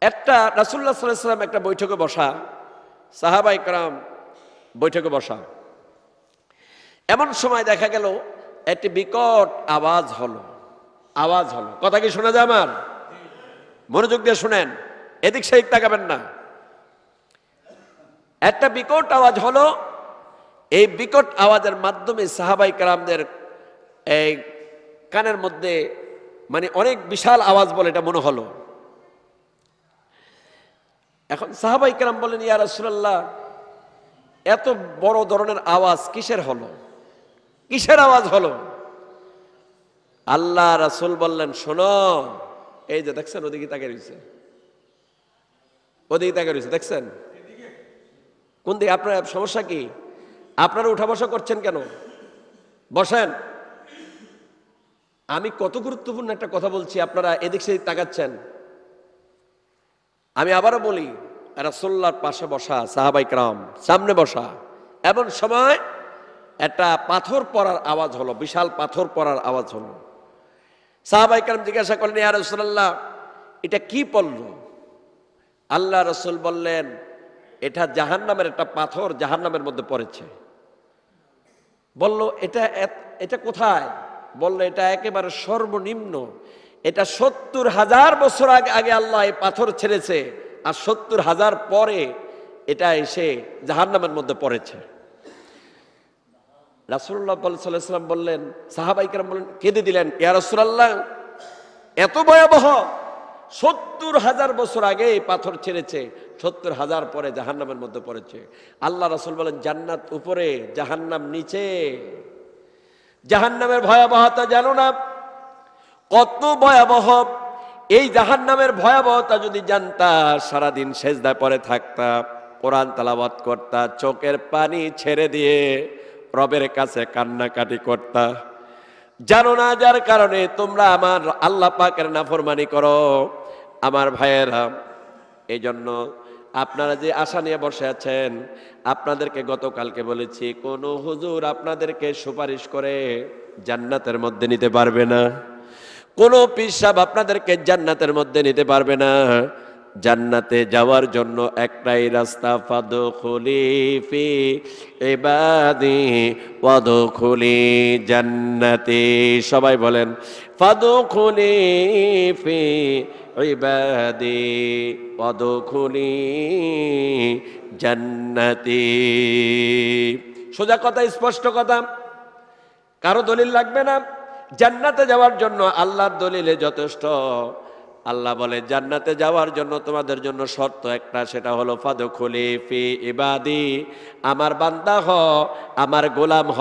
একটা রাসূলুল্লাহ সাল্লাল্লাহু আলাইহি ওয়াসাল্লাম একটা বৈঠকে বসা, সাহাবায়ে কেরাম বৈঠকে বসা, এমন সময় দেখা গেল একটি বিকট আওয়াজ হলো। কথা কি শোনা যায়? আমার মনোযোগ দিয়ে শুনেন, এদিক সেদিক তাকাবেন না। একটা বিকট আওয়াজ হলো। এই বিকট আওয়াজের মাধ্যমে সাহাবায়ে কেরামদের এই কানের মধ্যে মানে অনেক বিশাল আওয়াজ বলে এটা মনে হলো। এখন সাহাবায়ে কেরাম বলেন, ইয়া রাসূলুল্লাহ, এত বড় ধরনের আওয়াজ কিসের হলো? কিসের আওয়াজ হলো? আল্লাহ রাসূল বললেন, শোনো, এই যে দেখছেন ওদিকে তাকিয়ে রয়েছে, দেখছেন কোন দিকে? আপনার সমস্যা কি? আপনারা উঠা বসা করছেন কেন? বসেন। আমি কত গুরুত্বপূর্ণ একটা কথা বলছি, আপনারা এদিক সেদিক তাকাচ্ছেন। আমি আবারও বলি, রাসূলুল্লাহর পাশে বসা সাহাবায়ে কেরাম, সামনে বসা, এমন সময় একটা পাথর পড়ার আওয়াজ হলো, বিশাল পাথর পড়ার আওয়াজ হলো। সাহাবায়ে কেরাম জিজ্ঞাসা করলেন, ইয়া রাসূলুল্লাহ, এটা কি পড়ল? আল্লাহ রাসূল বললেন, এটা জাহান্নামের একটা পাথর জাহান্নামের মধ্যে পড়েছে। বলল, এটা কোথায়? বলল, এটা একেবারে সর্বনিম্ন, এটা ৭০,০০০ বছর আগে আল্লাহ এই পাথর ছেড়েছে, আর 70,000 পরে এটা এসে জাহান্নামের মধ্যে পড়েছে। রাসূলুল্লাহ সাল্লাল্লাহু আলাইহি ওয়াসাল্লাম বললেন, সাহাবায়ে কেরাম বললেন, কেঁদে দিলেন, ইয়া রাসূলুল্লাহ এত ভয়াবহ, 70,000 বছর আগে পাথর ছেড়েছে, 70,000 পরে জাহান্নামের মধ্যে পড়েছে। আল্লাহ রাসূল বলেন, জান্নাত উপরে, জাহান্নাম নিচে। জাহান্নামের ভয়াবহতা জানো না? কত ভয়াবহ! এই জাহান্নামের ভয়াবহতা যদি জানতা, সারাদিন সেজদায় পড়ে থাকতা, কোরআন তেলাওয়াত করতা, চোখের পানি ছেড়ে দিয়ে রবের কাছে কান্নাকাটি করতা। জানো না, যার কারণে তোমরা আমার আল্লাহ পাকের নাফরমানি করো। আমার ভাইয়েরা, এই জন্য আপনারা যে আশা নিয়ে বসে আছেন, আপনাদেরকে গতকালকে বলেছি, কোন হুজুর আপনাদেরকে সুপারিশ করে জান্নাতের মধ্যে নিতে পারবে না। কোন পীর সাহেব আপনাদেরকে জান্নাতের মধ্যে নিতে পারবে না। জান্নাতে যাওয়ার জন্য একটাই রাস্তা, ফাদখুলি ফি ইবাদি ওয়াদখুলি জান্নাতি। সবাই বলেন, ফাদখুলি ফি ইবাদি ওয়াদখুলি জান্নাতি। সোজা কথা, স্পষ্ট কথা, কারো দলিল লাগবে না। জান্নাতে যাওয়ার জন্য আল্লাহর দলিলে যথেষ্ট। আল্লাহ বলে, জান্নাতে যাওয়ার জন্য তোমাদের জন্য শর্ত একটা, সেটা হলো ফাদখুলি ফি ইবাদি, আমার বান্দা হ, আমার গোলাম হ,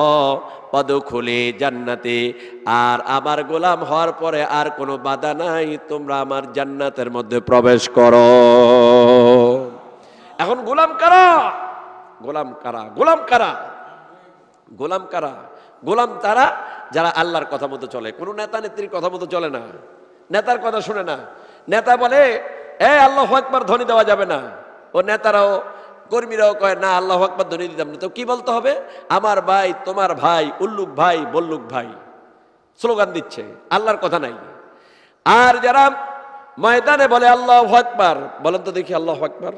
ফাদখুলি জান্নাতি। আর আমার গোলাম হওয়ার পরে আর কোনো বাধা নাই, তোমরা আমার জান্নাতের মধ্যে প্রবেশ করো। এখন গোলাম কারা? গোলাম কারা? গোলাম কারা? গোলাম কারা? গোলাম তারা যারা আল্লাহর কথা মতো চলে, কোনো নেতা নেত্রীর কথা মতো চলে না, নেতার কথা শুনে না। নেতা বলে আল্লাহু আকবার ধ্বনি দেওয়া যাবে না, ও নেতারাও কর্মীরাও কয় না আল্লাহু আকবার ধ্বনি দিতাম না। তো কি বলতে হবে? আমার ভাই, তোমার ভাই, উল্লুক ভাই, বল্লুক ভাই, স্লোগান দিচ্ছে, আল্লাহর কথা নাই। আর যারা ময়দানে বলে আল্লাহু আকবার, বলেন তো দেখি আল্লাহু আকবার।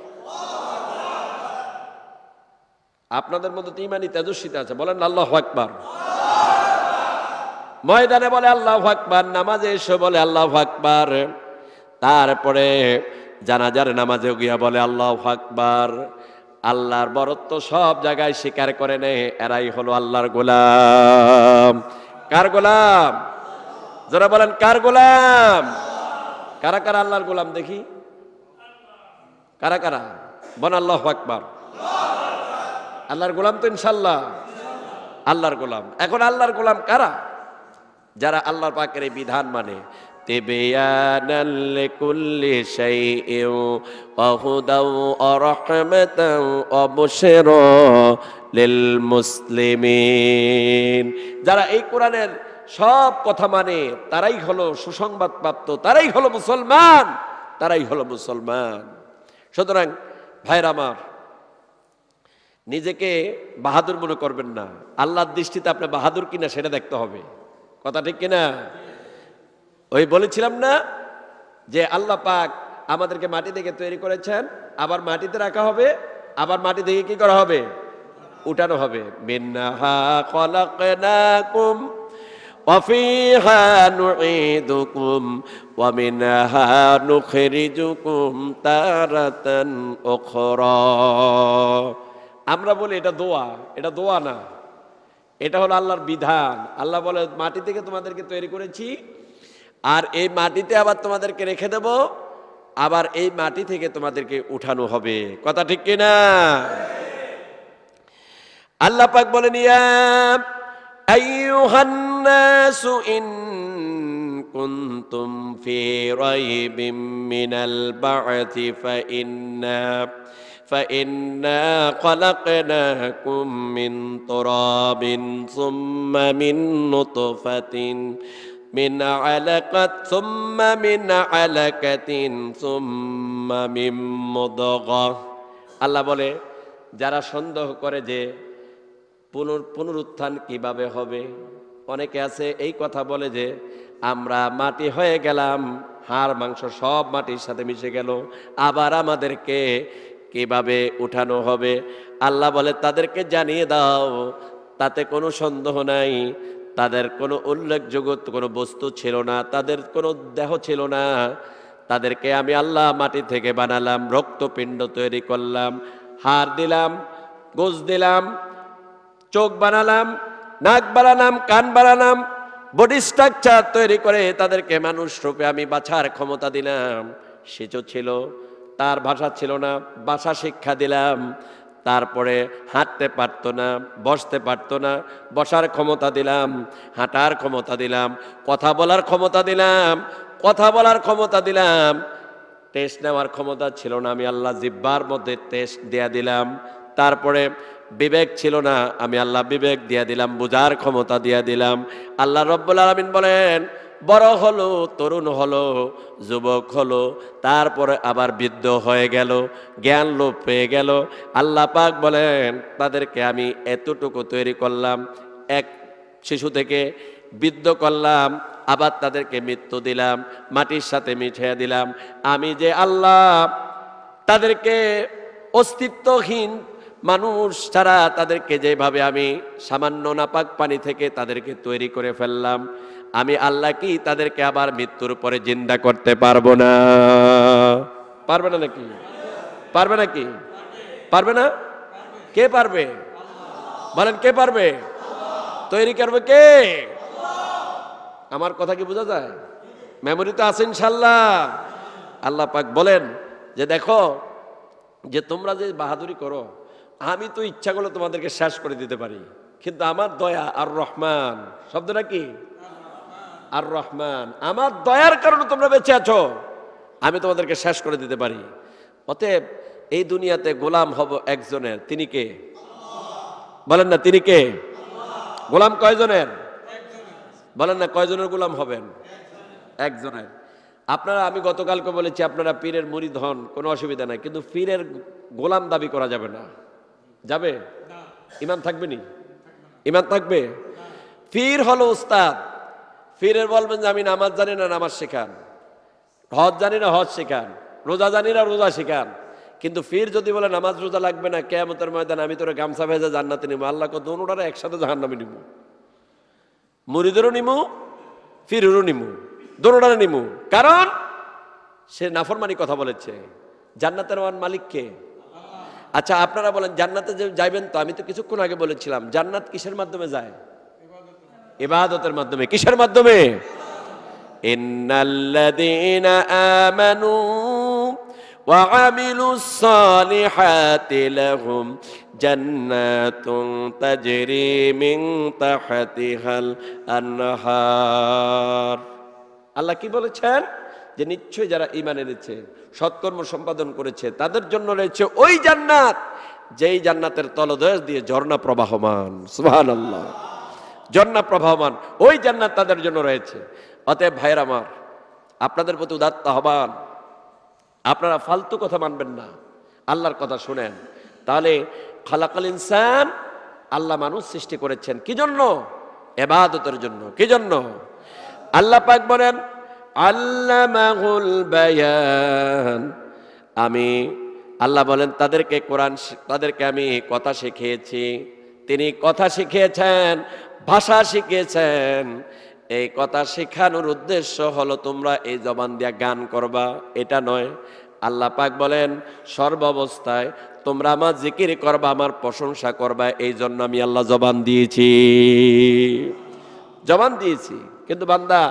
আপনাদের মধ্যে তো ইমানি তেজস্বিতা আছে, বলেন আল্লাহু আকবার। ময়দানে বলে আল্লাহু আকবার, নামাজে এসে বলে আল্লাহু আকবার, তারপরে জানাজার নামাজে গিয়া বলে আল্লাহু আকবার। আল্লাহর বরত্ব সব জায়গায় স্বীকার করে নেয়। এরাই হলো আল্লাহর গোলাম। কার গোলাম? যারা বলেন কার গোলাম? কারা কারা আল্লাহর গোলাম দেখি? কারা কারা? বলেন আল্লাহু আকবার। আল্লাহর গোলাম তো ইনশাআল্লাহ আল্লাহর গোলাম। এখন আল্লাহর গোলাম কারা? যারা আল্লাহর পাকের এই বিধান মানে। তিবয়ানাল লিকুল্লি শাইইন ওয়া হুদাও ওয়া রাহমাতাও ওয়া বুশরা লিল মুসলিমিন। যারা এই কোরআনের সব কথা মানে তারাই হলো সুসংবাদ প্রাপ্ত, তারাই হলো মুসলমান, তারাই হলো মুসলমান। সুতরাং ভাইরা আমার, নিজেকে বাহাদুর মনে করবেন না। আল্লাহর দৃষ্টিতে আপনি বাহাদুর কিনা সেটা দেখতে হবে। কথা ঠিক কিনা? ওই বলেছিলাম না যে আল্লাহ পাক আমাদেরকে মাটি থেকে তৈরি করেছেন, আবার মাটিতে রাখা হবে, আবার মাটি থেকে কি করা হবে? উঠানো হবে। মিনহা খলাকনাকুম ওয়া ফিহা নুঈদুকুম ওয়া মিনহা নুখরিজুকুম তারাতান উখরা। আমরা বলি এটা দোয়া, এটা দোয়া না, এটা হলো আল্লাহর বিধান। আল্লাহ বলে মাটি থেকে তোমাদেরকে তৈরি করেছি, আর এই মাটিতে আবার তোমাদেরকে রেখে দেব, আবার এই মাটি থেকে তোমাদেরকে উঠানো হবে। কথা ঠিক কিনা? আল্লাহ পাক বলেন, ইয়া আইয়ুহান নাসু ইন কুনতুম ফি রাইবিম মিনাল বা'থি فإنا خلقناكم من تراب ثم من نطفة من علقة ثم من علقة ثم من مضغة। আল্লাহ বলে, যারা সন্দেহ করে যে পুনরুত্থান কিভাবে হবে, অনেকে আছে এই কথা বলে যে আমরা মাটি হয়ে গেলাম, হাড় মাংস সব মাটির সাথে মিশে গেল, আবার আমাদেরকে কিভাবে উঠানো হবে। আল্লাহ বলে, তাদেরকে জানিয়ে দাও, তাতে কোনো সন্দেহ নাই, তাদের কোনো উল্লেখযোগ্য কোনো বস্তু ছিল না, তাদের কোনো দেহ ছিল না, তাদেরকে আমি আল্লাহ মাটি থেকে বানালাম, রক্তপিণ্ড তৈরি করলাম, হাড় দিলাম, গোশ দিলাম, চোখ বানালাম, নাক বানালাম, কান বানালাম, বডি স্ট্রাকচার তৈরি করে তাদেরকে মানুষ রূপে আমি বাছার ক্ষমতা দিলাম। শিশু ছিল, তার ভাষা ছিল না, ভাষা শিক্ষা দিলাম। তারপরে হাঁটতে পারতো না, বসতে পারতো না, বসার ক্ষমতা দিলাম, হাঁটার ক্ষমতা দিলাম, কথা বলার ক্ষমতা দিলাম, কথা বলার ক্ষমতা দিলাম। টেস্ট নেওয়ার ক্ষমতা ছিল না, আমি আল্লাহ জিহ্বার মধ্যে টেস্ট দেয়া দিলাম। তারপরে বিবেক ছিল না, আমি আল্লাহ বিবেক দিয়া দিলাম, বোঝার ক্ষমতা দিয়া দিলাম। আল্লাহ রব্বুল আলামিন বলেন, বড় হলো, তরুণ হলো, যুবক হলো, তারপরে আবার বৃদ্ধ হয়ে গেল, জ্ঞান লোপ পেয়ে গেল। আল্লাহ পাক বলেন, তাদেরকে আমি এতটুকু তৈরি করলাম, এক শিশু থেকে বৃদ্ধ করলাম, আবার তাদেরকে মৃত্যু দিলাম, মাটির সাথে মিশিয়ে দিলাম। আমি যে আল্লাহ তাদেরকে অস্তিত্বহীন মানুষ ছাড়া তাদেরকে যেভাবে আমি সামান্য নাপাক পানি থেকে তাদেরকে তৈরি করে ফেললাম, আমি আল্লাহ কি তাদেরকে আবার মৃত্যুর পরে জিন্দা করতে পারবো না? পারবে না নাকি? পারবে নাকি? পারবে না? কে পারবে? বলেন, কে পারবে? তৈরি করবে কে? আমার কথা কি বোঝা যায়? মেমোরি তো আছে ইনশাল্লাহ। আল্লাহ পাক বলেন যে দেখো, যে তোমরা যে বাহাদুরি করো, আমি তো ইচ্ছা করলে তোমাদেরকে শেষ করে দিতে পারি, কিন্তু আমার দয়া আর রহমান, শব্দটা কি? আর রহমান, আমার দয়ার কারণে তোমরা বেঁচে আছো, আমি তোমাদেরকে শেষ করে দিতে পারি। অতএব এই দুনিয়াতে গোলাম হব একজনের, তিনি কে? বলেন না, তিনি কে? গোলাম কয়জনের? বলেন না, কয়জনের গোলাম হবেন? একজনের। আপনারা, আমি গতকালকে বলেছি, আপনারা পীরের মুরিদ হন, কোনো অসুবিধা নাই, কিন্তু পীরের গোলাম দাবি করা যাবে না। যাবে? ইমান থাকবে নি? ইমান থাকবে? পীর হলো উস্তাদ। পীরের বলবেন যে আমি নামাজ জানি না, নামাজ শেখান, হজ জানি না, হজ শেখান, রোজা জানি না, রোজা শেখান। কিন্তু পীর যদি বলে নামাজ রোজা লাগবে না, কিয়ামতের ময়দানে আমি তোর গামছা ভেজা জান্নাতে নিব, আল্লাহ কো দোনোটারে একসাথে জাহান্নামে নিব। মুরিদেরও নিমু, পীরেরও নিমু, দোনোটারে নিমু। কারণ সে নাফরমানি কথা বলেছে। জান্নাতের মালিক কে? আচ্ছা আপনারা বলেন, জান্নাতে যে যাইবেন, তো আমি তো কিছুক্ষণ আগে বলেছিলাম জান্নাত কিসের মাধ্যমে যায়? ইবাদতের মাধ্যমে। কিসের মাধ্যমে? ইন্নাল্লাযীনা আমানু ওয়া আমিলুস সালিহাতি লাহুম জান্নাতুন তাজরি মিন তাহতিহাল আনহার। আল্লাহ কি বলেছেন? যে নিশ্চয়ই যারা ঈমান এনেছে, সৎকর্ম সম্পাদন করেছে, তাদের জন্য রয়েছে ওই জান্নাত, যেই জান্নাতের তলদেশ দিয়ে ঝর্ণা প্রবাহমান। সুবহানাল্লাহ। ঝর্ণা প্রবাহমান ওই জান্নাত তাদের জন্য রয়েছে। অতএব ভাইয়ের আমার, আপনাদের প্রতি উদাত্ত আহ্বান, আপনারা ফালতু কথা মানবেন না, আল্লাহর কথা শুনেন। তাহলে খালাকাল ইনসান, আল্লাহ মানুষ সৃষ্টি করেছেন কি জন্য? ইবাদতের জন্য। কি জন্য? আল্লাহ পাক বলেন, আল্লামাহুল বায়ান, আমি আল্লাহ বলেন তাদেরকে কোরআন, তাদেরকে আমি কথা শিখিয়েছি। তিনি কথা শিখিয়েছেন, ভাষা শিখিয়েছেন। এই কথা শেখানোর উদ্দেশ্য হলো তোমরা এই জবান দিয়া গান করবা, এটা নয়। আল্লাহ পাক বলেন সর্বাবস্থায় তোমরা আমার জিকির করবা, আমার প্রশংসা করবা, এই জন্য আমি আল্লাহ জবান দিয়েছি। জবান দিয়েছি। কিন্তু বান্দা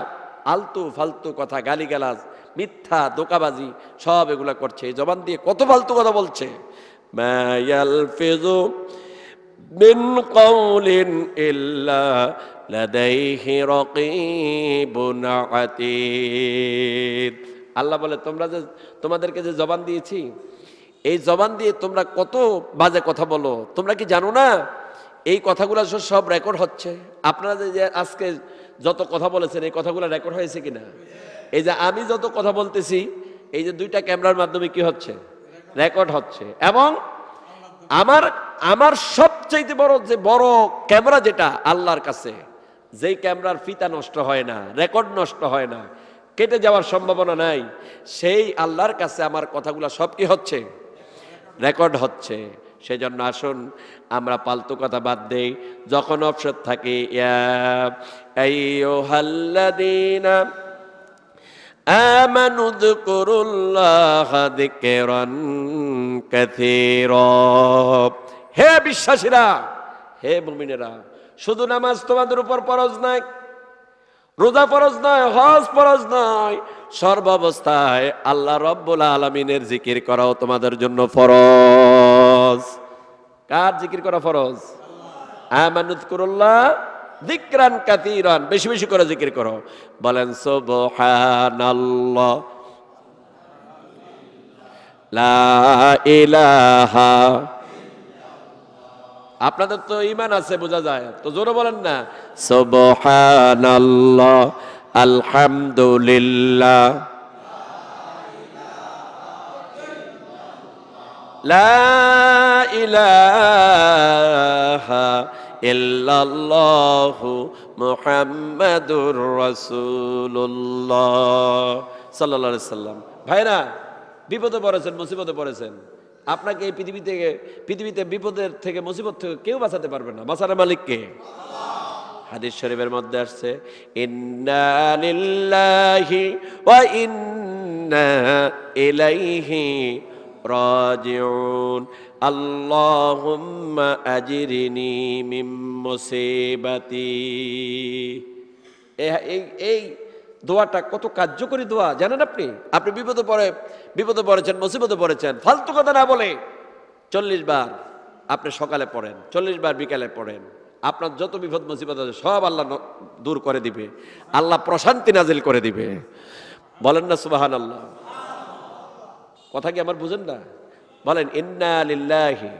আলতু ফালতু কথা, গালিগালাজ, মিথ্যা, দোকাবাজি সব এগুলা করছে। এই জবান দিয়ে কত ফালতু কথা বলছে। মা ইয়ালফিযু মিন কাউলিন ইল্লা লাদাইহি রাকীবুন আতীদ। আল্লাহ বলে তোমরা যে, তোমাদেরকে যে জবান দিয়েছি, এই জবান দিয়ে তোমরা কত বাজে কথা বলো, তোমরা কি জানো না? এই কথাগুলো সব রেকর্ড হচ্ছে। আপনারা যে আজকে যত কথা বলেছেন, এই কথাগুলো রেকর্ড হয়েছে কিনা? এই যে আমি যত কথা বলতেছি, এই যে দুইটা ক্যামেরার মাধ্যমে কি হচ্ছে? রেকর্ড হচ্ছে। এবং আমার সবচেয়ে বড় ক্যামেরা যেটা আল্লাহর কাছে, যেই ক্যামেরার ফিতা নষ্ট হয় না, রেকর্ড নষ্ট হয় না, কেটে যাওয়ার সম্ভাবনা নাই, সেই আল্লাহর কাছে আমার কথাগুলো সব কি হচ্ছে? রেকর্ড হচ্ছে। সেজন্য আসুন আমরা পালতু কথা বাদ দেই। যখন অবসর থাকে, ইয়া আইয়ুহাল্লাযীনা আমানু যকুরুল্লাহা যিকরান কাসীরা। হে বিশ্বাসীরা, হে মুমিনেরা, শুধু নামাজ তোমাদের উপর ফরজ নয়, রোজা ফরজ নয়, হজ ফরজ নয়, সর্বাবস্থায় আল্লাহ রাব্বুল আলামিনের জিকির করাও তোমাদের জন্য ফরজ। কার জিকির করা ফরজ? আমানু যকুরুল্লাহ যিকরান কাসীরান, বেশি বেশি করে জিকির করো। বলেন সুবহানাল্লাহ, লা ইলাহা। আপনাদের তো ঈমান আছে, বোঝা যায়, তো জোরে বলেন না, সুবহানাল্লাহ, আলহামদুলিল্লাহ, লা ইলাহা ইল্লাল্লাহু মুহাম্মাদুর রাসূলুল্লাহ সাল্লাল্লাহু আলাইহি সাল্লাম। ভাইরা, বিপদে পড়েছেন, মুসিবতে পড়েছেন, আপনাকে এই পৃথিবীতে বিপদের থেকে, মুসিবত থেকে কেউ বাঁচাতে পারবে না। বাঁচার মালিক কে? হাদিস শরীফের মধ্যে আসছে, ইন্না লিল্লাহি ওয়া ইন্না ইলাইহি রাজিউন, আল্লাহুম্মা আজিরনি মিন মুসিবাতি। এই দোয়াটা কত কার্যকরী দোয়া জানেন আপনি? আপনি বিপদে পড়েছেন, মুসিবতে পড়েছেন, ফালতু কথা না বলে 40 বার আপনি সকালে পড়েন, 40 বার বিকালে পড়েন। আপনার যত বিপদ মুসিবত আছে সব আল্লাহ দূর করে দিবে, আল্লাহ প্রশান্তি নাজিল করে দিবে। বলেন না সুবহানাল্লাহ? কথা কি আমার বুঝেন না? বলেন ইন্না লিল্লাহি।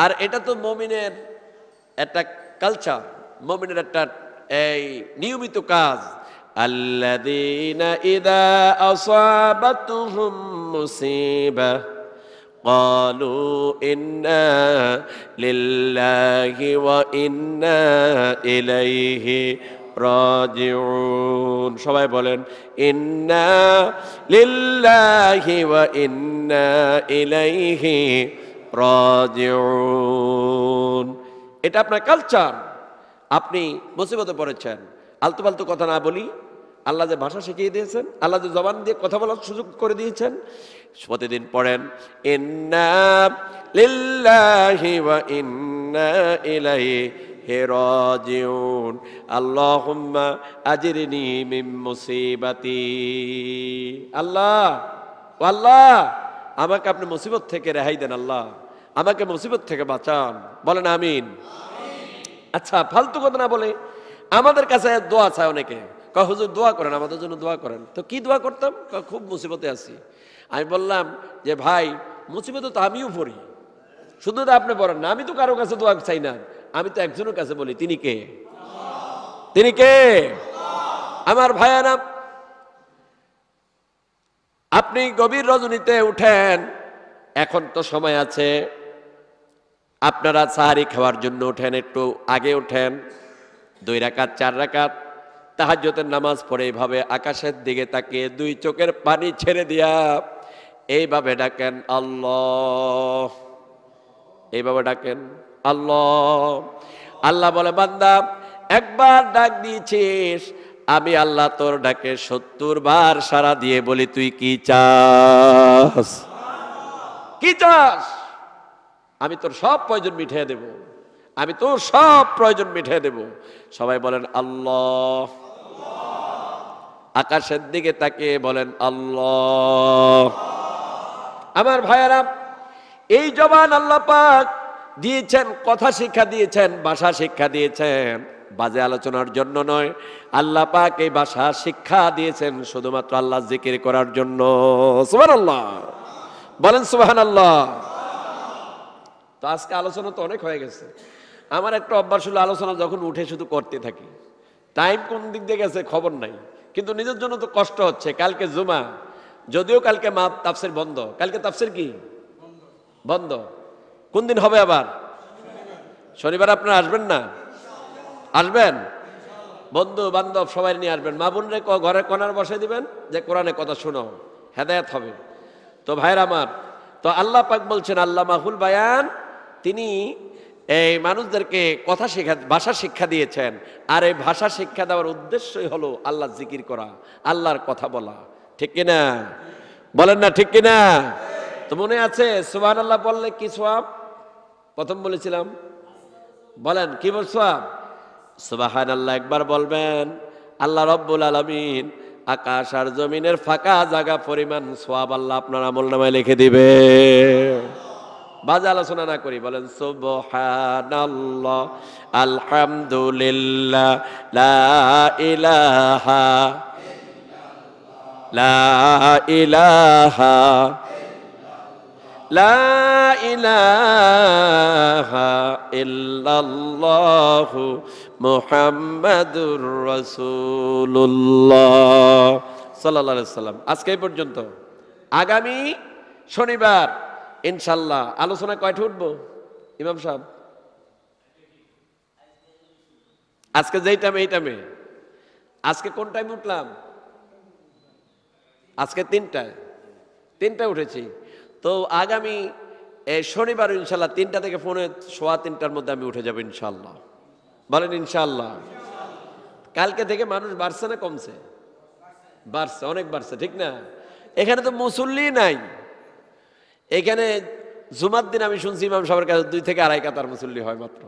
আর এটা তো মুমিনের একটা কালচার, মুমিনের একটা এই নিয়মিত কাজ। আল্লাযীনা ইযা আসাবাতুহুম মুসিবা ক্বালু ইন্না লিল্লাহি ওয়া ইন্না ইলাইহি রাজিউন। সবাই বলেন ইন্না লিল্লাহি ওয়া ইন্না ইলাইহি রাজিউন। এটা আপনার কালচার। আপনি মুসিবতে পড়েছেন, আলতু ফালতু কথা না বলি, আল্লাহ যে ভাষা শিখিয়ে দিয়েছেন, আল্লাহ যে জবান দিয়ে কথা বলার সুযোগ করে দিয়েছেন, প্রতিদিন পড়েন ইন্না লিল্লাহি ওয়া ইন্না ইলাইহি রাজিউন, আল্লাহুম্মা আজিরনি মিন মুসিবাতি। আল্লাহ, ও আল্লাহ, আমাকে আপনি মুসিবত থেকে রেহাই দেন, আল্লাহ আমাকে মুসিবত থেকে বাঁচান। বলেন আমিন। আচ্ছা, ফালতু কথা না বলে আমাদের কাছে দোয়া চায় অনেকে, কয় হুজুর দোয়া করেন, আমাদের জন্য দোয়া করেন। তো কি দোয়া করতাম? খুব মুসিবতে আছি। আমি বললাম যে ভাই, মুসিবতে তো আমিও পড়ি, শুধু তো আপনি পড়েন না, আমি তো কারো কাছে দোয়া চাই না, আমি তো একজনের কাছে বলি। তিনি কে? তিনি কে? আমার ভাইয়ারা, আপনি গভীর রজনীতে উঠেন, এখন তো সময় আছে, আপনারা সাহারি খাওয়ার জন্য ওঠেন, একটু আগে ওঠেন, 2 রাকাত 4 রাকাত তাহাজ্জুদের নামাজ পড়ে এইভাবে আকাশের দিকে তাকিয়ে 2 চোখের পানি ছেড়ে দিয়া এইভাবে ডাকেন আল্লাহ, এইভাবে ডাকেন আল্লাহ। আল্লাহ বলে, বান্দা একবার ডাক দিয়েছিস, আমি আল্লাহ তোর ডাকে 70 বার সাড়া দিয়ে বলি তুই কি চাস? কি চাস? আমি তোর সব প্রয়োজন মিটিয়ে দেব, আমি তোর সব প্রয়োজন মিটিয়ে দেব। সবাই বলেন আল্লাহ। আকাশের দিকে তাকিয়ে বলেন আল্লাহ। আমার ভাইয়ারা, এই জবান আল্লাহ পাক দিয়েছেন, কথা শিক্ষা দিয়েছেন, ভাষা শিক্ষা দিয়েছেন, বাজে আলোচনার জন্য নয়। আল্লাহ পাক এই ভাষা শিক্ষা দিয়েছেন শুধুমাত্র আল্লাহ জিকির করার জন্য। সুবহানাল্লাহ, বলেন সুবহানাল্লাহ। তো আজকে আলোচনা তো অনেক হয়ে গেছে। আমার একটা অভ্যাস হলো, আলোচনা যখন উঠে শুধু করতে থাকি, টাইম কোন দিক দিয়ে গেছে খবর নাই, কিন্তু নিজের জন্য তো কষ্ট হচ্ছে। কালকে জুমা, যদিও কালকে তাফসীর বন্ধ। কালকে তাফসীর কি বন্ধ? কোন দিন হবে আবার? শনিবার। আপনারা আসবেন না? আসবেন? বন্ধু বান্ধব সবাই নিয়ে আসবেন। মা বোনরে ঘরে কোনার বসে দিবেন, যে কোরআনে কথা শোনো, হেদায়েত হবে। তো ভাইরা আমার, তো আল্লাহ পাক বলছেন, আল্লামাহুল বায়ান, তিনি এই মানুষদেরকে কথা শেখা, ভাষা শিক্ষা দিয়েছেন। আর এই ভাষা শিক্ষা দেওয়ার উদ্দেশ্যই হলো আল্লাহ জিকির করা, আল্লাহর কথা বলা। ঠিক কিনা বলেন না? ঠিক কিনা? তো মনে আছে সুবহানাল্লাহ বললে কি সওয়াব? প্রথম বলেছিলাম, বলেন কি বল সওয়াব? সুবহানাল্লাহ একবার বলবেন, আল্লাহ রাব্বুল আলামিন আকাশ আর জমিনের ফাঁকা জায়গা পরিমাণ সওয়াব আল্লাহ আপনার আমলনামায় লিখে দিবে। বাজে আলোচনা না করি, বলেন সুবহানাল্লাহ, আলহামদুলিল্লাহ, লা ইলাহা লা ইলাহা লা ইলাহা ইল্লাল্লাহু মুহাম্মাদুর রাসূলুল্লাহ সাল্লাল্লাহু আলাইহি সাল্লাম। আজকে এই পর্যন্ত। আগামী শনিবার ইনশাল্লাহ আলোচনা কয়টা উঠবো ইমাম সাহেব? আজকে যেই টাইমে, এই টাইমে। আজকে কোন টাইমে উঠলাম? আজকে 3টায় উঠেছি। তো আগামী শনিবার ইনশাল্লাহ 3টা থেকে 2:15 মধ্যে আমি উঠে যাবো ইনশাল্লাহ। বলেন ইনশাল্লাহ। কালকে থেকে মানুষ বাড়ছে না কমছে? বাড়ছে, অনেক বাড়ছে, ঠিক না? এখানে তো মুসল্লি নাই। এখানে জুমার দিন আমি শুনছি ইমাম সাহেবের কাছে 2 থেকে 2.5 কাতার মুসল্লি হয় মাত্র।